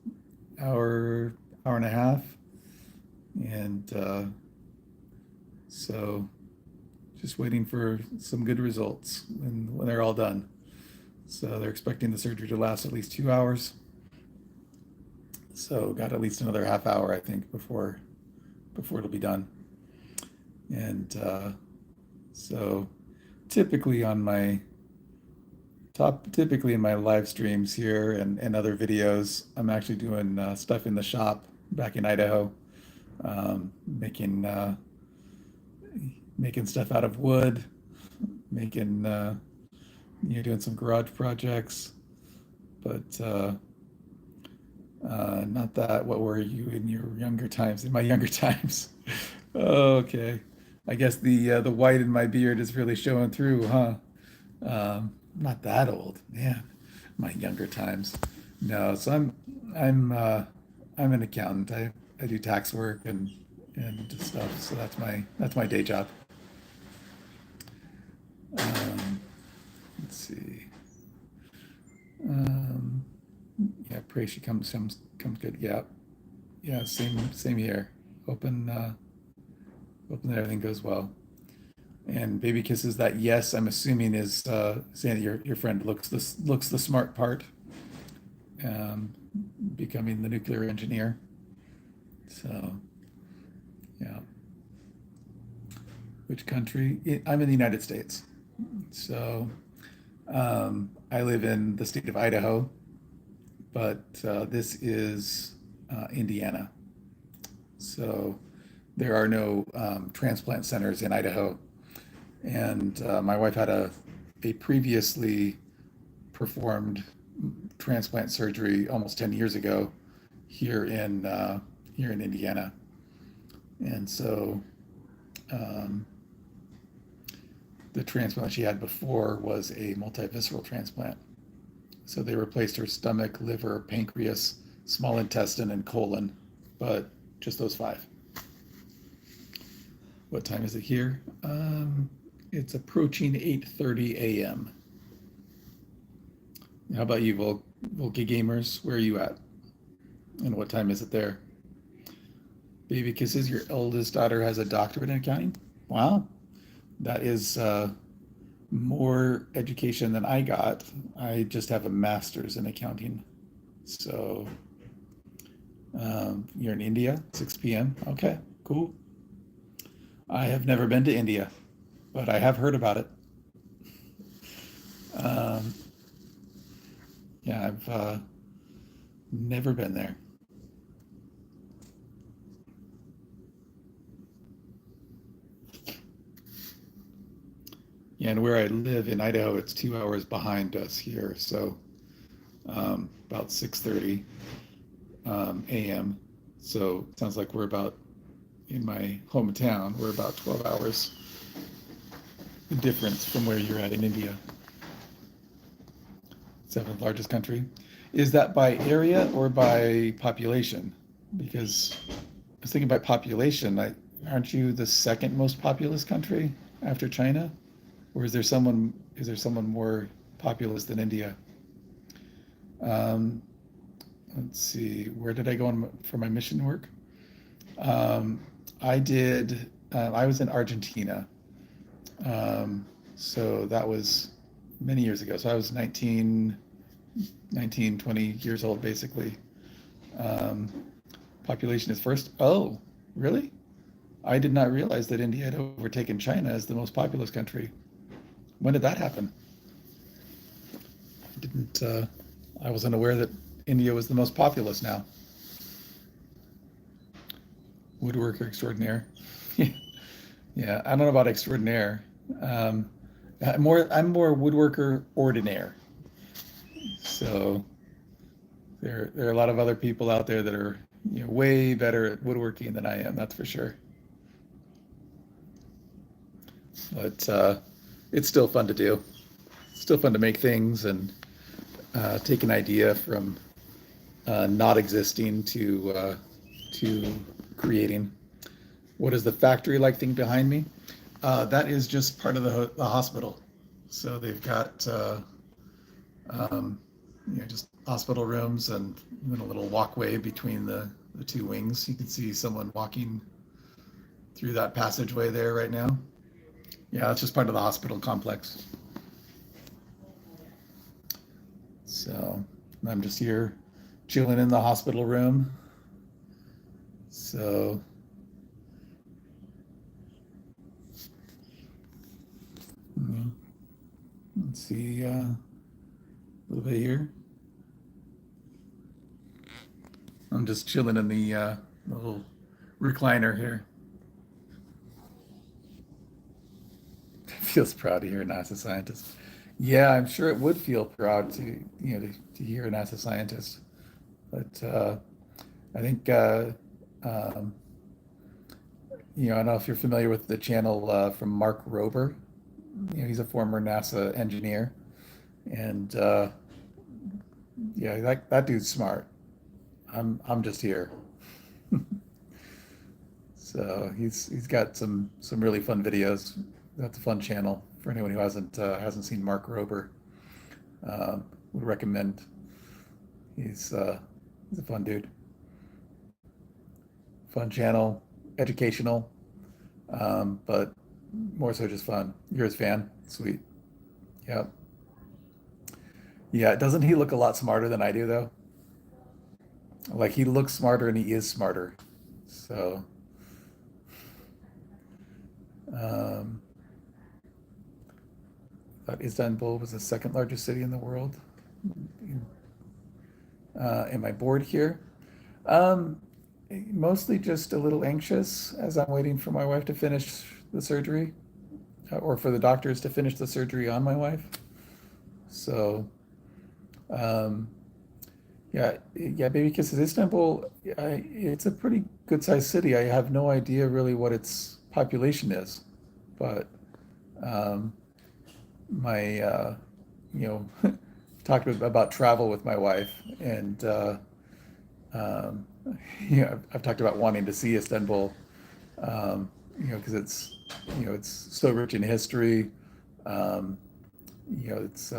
hour, hour and a half, and so just waiting for some good results when they're all done. So they're expecting the surgery to last at least 2 hours. So got at least another half hour, I think, before it'll be done. And so typically on my typically in my live streams here and other videos, I'm actually doing stuff in the shop back in Idaho, making making stuff out of wood, making doing some garage projects, but not that. What were you in your younger times? In my younger times. Okay. I guess the white in my beard is really showing through, huh? I'm not that old, man. My younger times. No, so I'm an accountant. I do tax work and stuff. So that's my day job. Um, let's see. Um, yeah, pray she comes good. Yeah, yeah. Same here. Hoping hoping that everything goes well. And baby kisses, that yes, I'm assuming is saying your friend looks the smart part, um, becoming the nuclear engineer. So yeah, which country? I'm in the United States. So I live in the state of Idaho, but this is Indiana. So there are no transplant centers in Idaho. And my wife had a previously performed transplant surgery almost 10 years ago here in Indiana. And so um, the transplant she had before was a multivisceral transplant. So they replaced her stomach, liver, pancreas, small intestine, and colon, but just those five. What time is it here? It's approaching 8:30 a.m. How about you, Volky gamers? Where are you at? And what time is it there? Baby kisses. Your eldest daughter has a doctorate in accounting. Wow, that is more education than I got. I just have a master's in accounting. So you're in India, 6 p.m. Okay, cool. I have never been to India, but I have heard about it. Um, yeah, I've never been there. Yeah, and where I live in Idaho, it's 2 hours behind us here. So about 6:30 a.m. So it sounds like we're about in my hometown. We're about 12 hours difference from where you're at in India. Seventh largest country. Is that by area or by population? Because I was thinking by population. Aren't you the second most populous country after China? Or is there someone more populous than India? Um, let's see, where did I go for my mission work? Um, I did, I was in Argentina. Um, so that was many years ago. So I was 20 years old, basically. Um, Population is first. Oh, really? I did not realize that India had overtaken China as the most populous country. When did that happen? I didn't, I wasn't aware that India was the most populous now. Woodworker extraordinaire. Yeah, I don't know about extraordinaire. Um, I'm more woodworker ordinaire. So there are a lot of other people out there that are, way better at woodworking than I am. That's for sure. But it's still fun to do. It's still fun to make things and take an idea from not existing to creating. What is the factory-like thing behind me? That is just part of the hospital. So they've got um, just hospital rooms and then a little walkway between the two wings. You can see someone walking through that passageway there right now. Yeah, that's just part of the hospital complex. So I'm just here chilling in the hospital room. So let's see a little bit here. I'm just chilling in the little recliner here. Feels proud to hear a NASA scientist. Yeah, I'm sure it would feel proud to hear a NASA scientist. But I think um, I don't know if you're familiar with the channel from Mark Rober. He's a former NASA engineer, and yeah, that dude's smart. I'm just here. So he's got some really fun videos. That's a fun channel for anyone who hasn't seen Mark Rober. Would recommend. He's a fun dude. Fun channel, educational, but more so just fun. You're his fan. Sweet. Yeah. Yeah. Doesn't he look a lot smarter than I do though? Like he looks smarter and he is smarter. So um, thought Istanbul was the second largest city in the world. Am I bored here? Um, Mostly just a little anxious as I'm waiting for my wife to finish the surgery, or for the doctors to finish the surgery on my wife. So, um, yeah, baby kisses Istanbul. It's a pretty good sized city. I have no idea really what its population is, but um, my you know talked about travel with my wife, and um, I've talked about wanting to see Istanbul, because it's so rich in history. Um, it's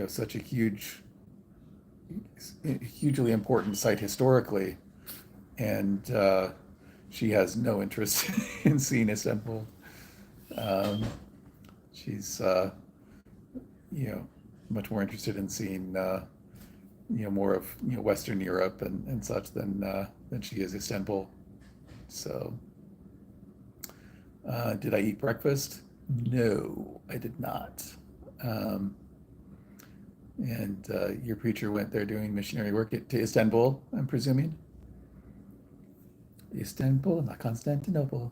such a hugely important site historically, and she has no interest in seeing Istanbul. Um, she's you know much more interested in seeing more of Western Europe and such than she is Istanbul. So, did I eat breakfast? No, I did not. Um, and your preacher went there doing missionary work to Istanbul, I'm presuming. Istanbul, not Constantinople.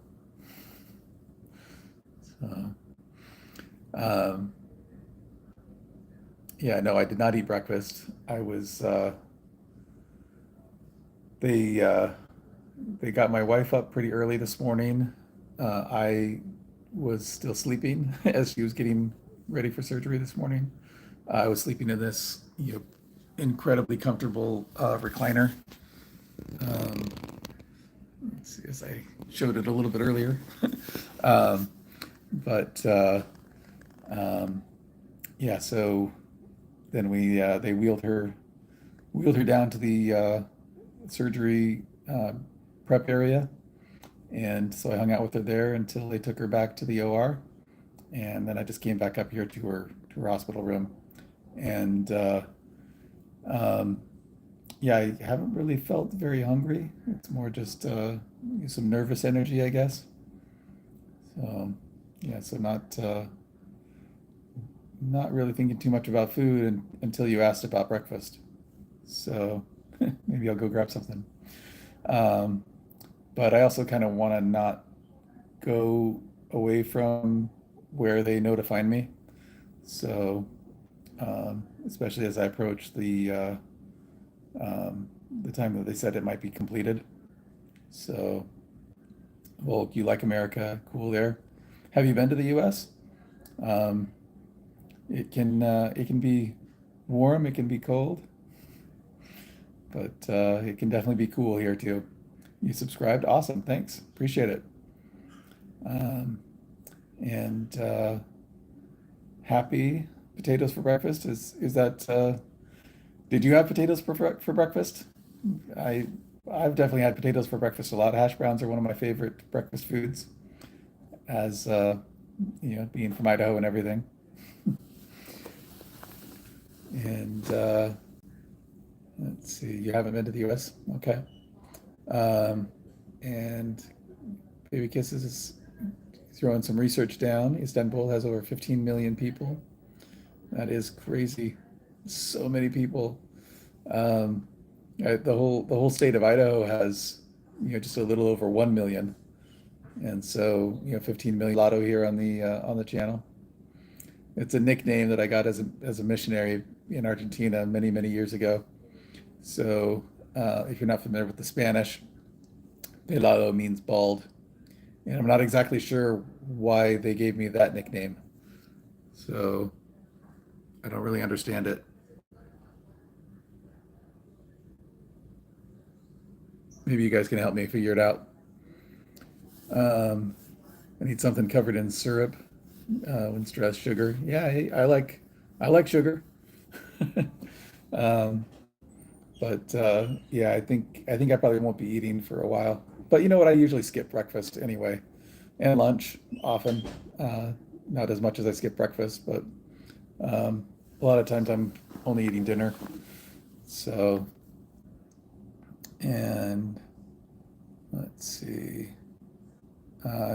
So, um, yeah, no, I did not eat breakfast. I was they they got my wife up pretty early this morning. I was still sleeping as she was getting ready for surgery this morning. I was sleeping in this incredibly comfortable recliner. Um, let's see, as I showed it a little bit earlier. um, but um, yeah, so then they wheeled her wheeled her down to the surgery prep area. And so I hung out with her there until they took her back to the OR. And then I just came back up here to her hospital room. And um, yeah, I haven't really felt very hungry. It's more just some nervous energy, I guess. So yeah, so not really thinking too much about food until you asked about breakfast. So maybe I'll go grab something. Um, but I also kind of want to not go away from where they know to find me. So especially as I approach the time that they said it might be completed. So, well, you like America? Cool there. Have you been to the U.S.? Um, it can be warm, it can be cold, but it can definitely be cool here too. You subscribed? Awesome, thanks. Appreciate it. Um, and happy potatoes for breakfast. Is that did you have potatoes for breakfast? I I've definitely had potatoes for breakfast a lot. Hash browns are one of my favorite breakfast foods, as being from Idaho and everything. And let's see, you haven't been to the U.S. Okay. Um, and Baby Kisses is throwing some research down. Istanbul has over 15 million people. That is crazy. So many people. Um, the whole state of Idaho has just a little over 1 million, and so 15 million Lotto here on the channel. It's a nickname that I got as a missionary in Argentina many years ago. So if you're not familiar with the Spanish, Pelado means bald, and I'm not exactly sure why they gave me that nickname. So I don't really understand it. Maybe you guys can help me figure it out. Um, I need something covered in syrup when stressed. Sugar. Yeah, I like sugar. um, but yeah, I think I probably won't be eating for a while. But you know what? I usually skip breakfast anyway, and lunch often. Not as much as I skip breakfast, but um, a lot of times I'm only eating dinner. So, and let's see.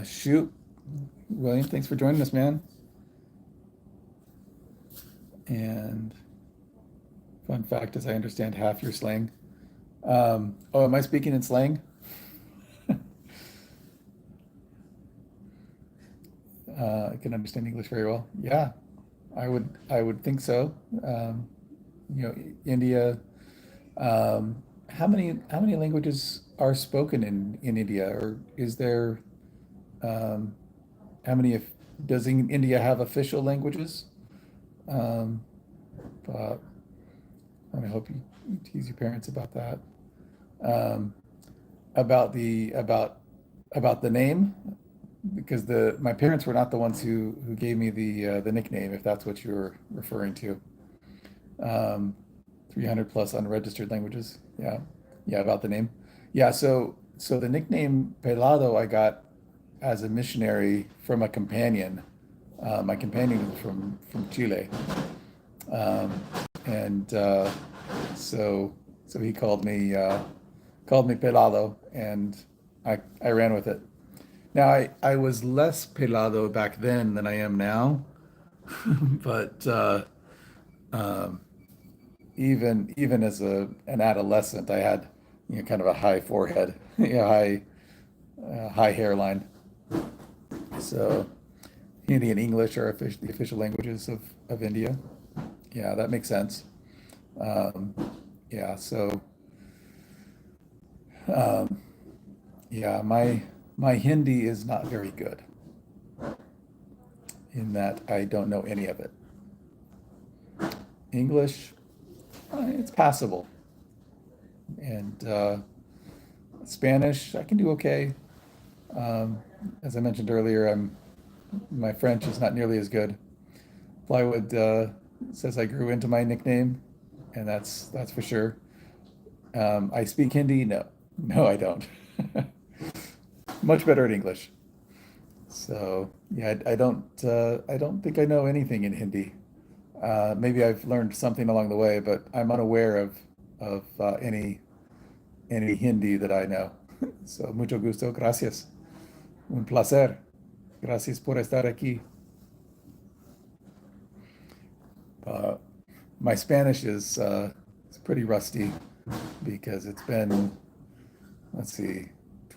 Shoot, William, thanks for joining us, man. And fun fact is I understand half your slang. Oh, am I speaking in slang? I can understand English very well. Yeah, I would think so. India. How many languages are spoken in India, or is there um, how many if does India have official languages? Um, but I hope you tease your parents about that. Um, about the name, because the my parents were not the ones who gave me the nickname, if that's what you're referring to. Um, 300 plus unregistered languages. Yeah, yeah, about the name. Yeah, so the nickname Pelado I got as a missionary from a companion. My companion was from Chile, um, and so he called me Pelado, and I ran with it. Now I was less pelado back then than I am now, but um, even as an adolescent, I had kind of a high forehead, high hairline. So Hindi and English are the official languages of India. Yeah, that makes sense. Um, yeah, so um, yeah, my Hindi is not very good in that I don't know any of it. English, it's passable, and Spanish I can do okay. Um, as I mentioned earlier, my French is not nearly as good. Plywood says I grew into my nickname, and that's for sure. I speak Hindi. No, no, I don't. Much better at English. So yeah, I don't think I know anything in Hindi. Maybe I've learned something along the way, but I'm unaware of any Hindi that I know. So mucho gusto, gracias, un placer, gracias por estar aquí. Uh, my Spanish is pretty rusty because it's been, let's see,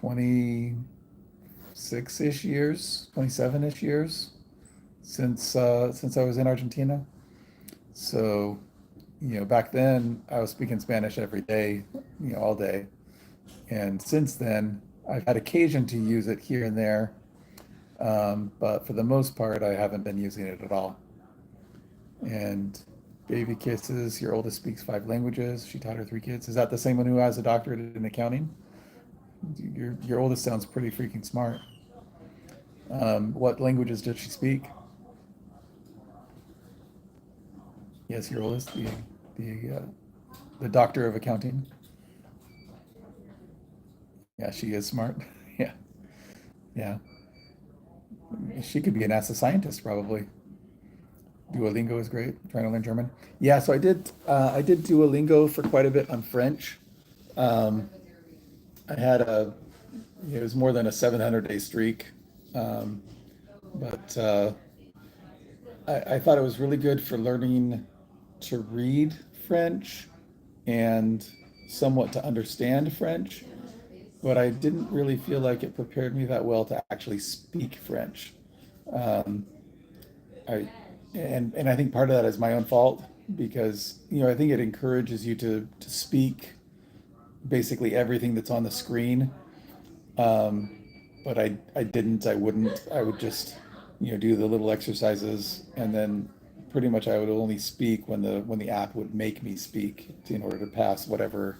26-ish years, 27-ish years since I was in Argentina. So, back then I was speaking Spanish every day, all day. And since then, I've had occasion to use it here and there, but for the most part, I haven't been using it at all. And baby kisses, your oldest speaks 5 languages. She taught her 3 kids. Is that the same one who has a doctorate in accounting? Your oldest sounds pretty freaking smart. What languages does she speak? Yes, your oldest, the doctor of accounting. Yeah, she is smart. Yeah, yeah. She could be a NASA scientist probably. Duolingo is great. I'm trying to learn German. Yeah, so I did Duolingo for quite a bit on French. Um, I had it was more than a 700-day streak. Um, but I thought it was really good for learning to read French and somewhat to understand French, but I didn't really feel like it prepared me that well to actually speak French. Um, I and I think part of that is my own fault because I think it encourages you to speak basically everything that's on the screen. Um, but I didn't. I wouldn't. I would just do the little exercises and then pretty much I would only speak when the app would make me speak in order to pass whatever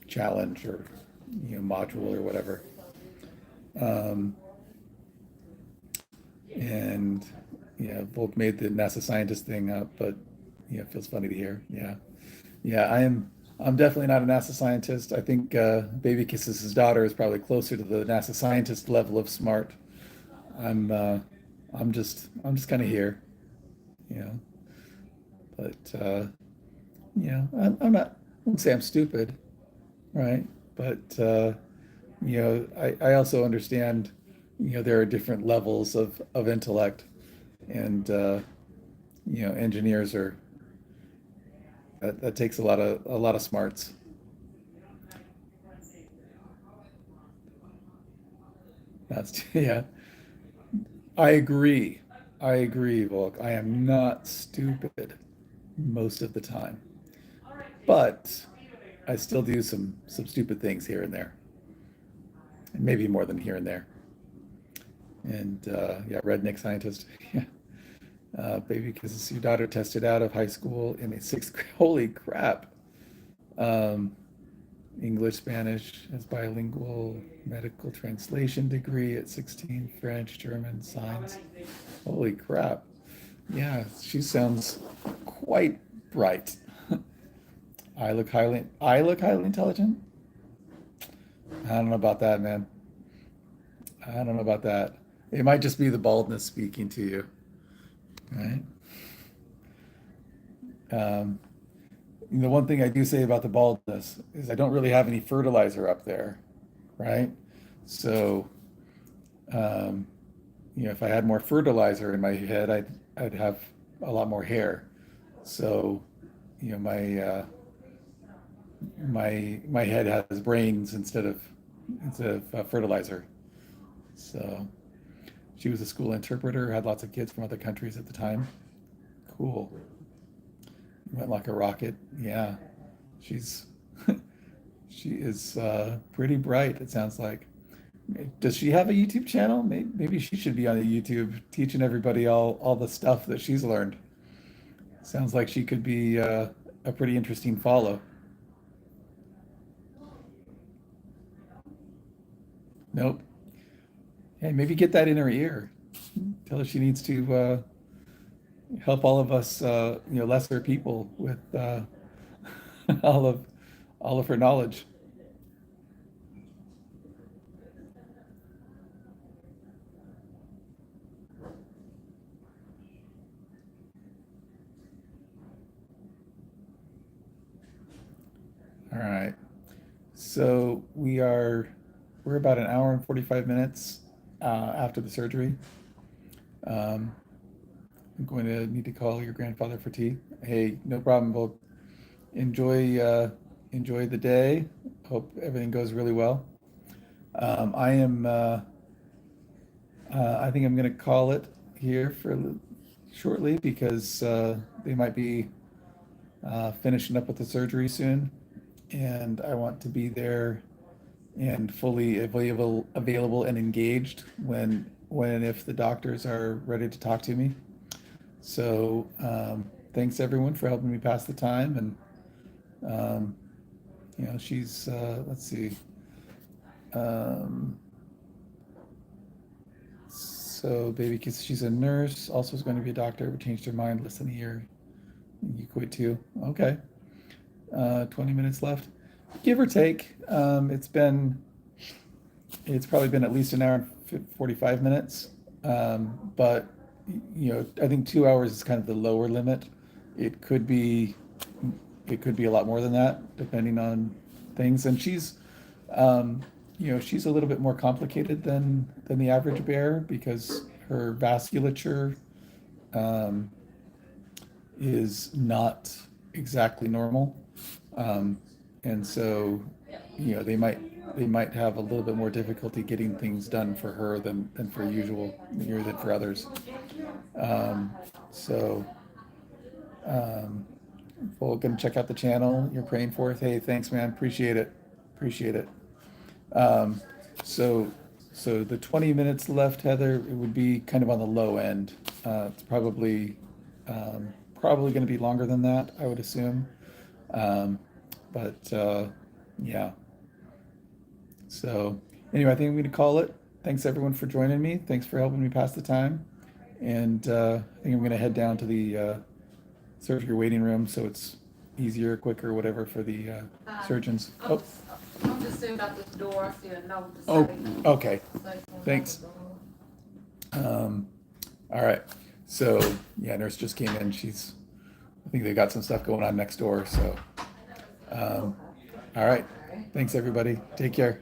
challenge or module or whatever. Um, and Volk made the NASA scientist thing up, but it feels funny to hear. Yeah, yeah, I'm definitely not a NASA scientist. I think Baby Kisses his daughter is probably closer to the NASA scientist level of smart. I'm uh, I'm just kind of here, you know. But I'm not. I wouldn't say I'm stupid, right? But I also understand, there are different levels of intellect, and engineers are that takes a lot of smarts. That's yeah. I agree. I agree, Volk. I am not stupid most of the time, but I still do some stupid things here and there, and maybe more than here and there. And yeah, redneck scientist. Yeah. Baby, because your daughter tested out of high school in a sixth grade. Holy crap. Um, English, Spanish as bilingual, medical translation degree at 16, French, German, science. Holy crap. Yeah, she sounds quite bright. I look highly intelligent. I don't know about that, man. I don't know about that. It might just be the baldness speaking to you, right? Um, the one thing I do say about the baldness is I don't really have any fertilizer up there, right? So, um, if I had more fertilizer in my head, I'd have a lot more hair. So, my head has brains instead of fertilizer. So, she was a school interpreter, had lots of kids from other countries at the time. Cool. Went like a rocket. Yeah, she's she is pretty bright. It sounds like. Does she have a YouTube channel? Maybe she should be on the YouTube teaching everybody all the stuff that she's learned. Sounds like she could be a pretty interesting follow. Nope. Hey, maybe get that in her ear. Tell her she needs to help all of us, lesser people with all of all of her knowledge. All right. So we're about an hour and 45 minutes after the surgery. Um, I'm going to need to call your grandfather for tea. Hey, no problem. Well, enjoy enjoy the day. Hope everything goes really well. I am. I think I'm going to call it here for shortly because they might be finishing up with the surgery soon, and I want to be there and fully available and engaged when and if the doctors are ready to talk to me. So thanks everyone for helping me pass the time. And she's let's see. Um, so baby kiss, she's a nurse, also is going to be a doctor, but changed her mind less than a year. You quit too. Okay. 20 minutes left, give or take. It's probably been at least an hour and 45 minutes. But I think 2 hours is kind of the lower limit. It could be it could be a lot more than that, depending on things. And um, she's a little bit more complicated than the average bear because her vasculature um, is not exactly normal. Um, and so, they might have a little bit more difficulty getting things done for her than for usual, or than for others. Um, so, um, well, gonna check out the channel. You're praying for it. Hey, thanks, man. Appreciate it. Appreciate it. Um, so, so the 20 minutes left, Heather, it would be kind of on the low end. It's probably going to be longer than that, I would assume. Um, but yeah. So anyway, I think I'm going to call it. Thanks everyone for joining me. Thanks for helping me pass the time. And I think I'm going to head down to the surgery waiting room so it's easier, quicker, whatever for the surgeons. Oh, I'm just sitting out this door. I see a note to oh, say. okay. Say Thanks. something. All right. So yeah, nurse just came in. I think they got some stuff going on next door. So, all right. Thanks everybody. Take care.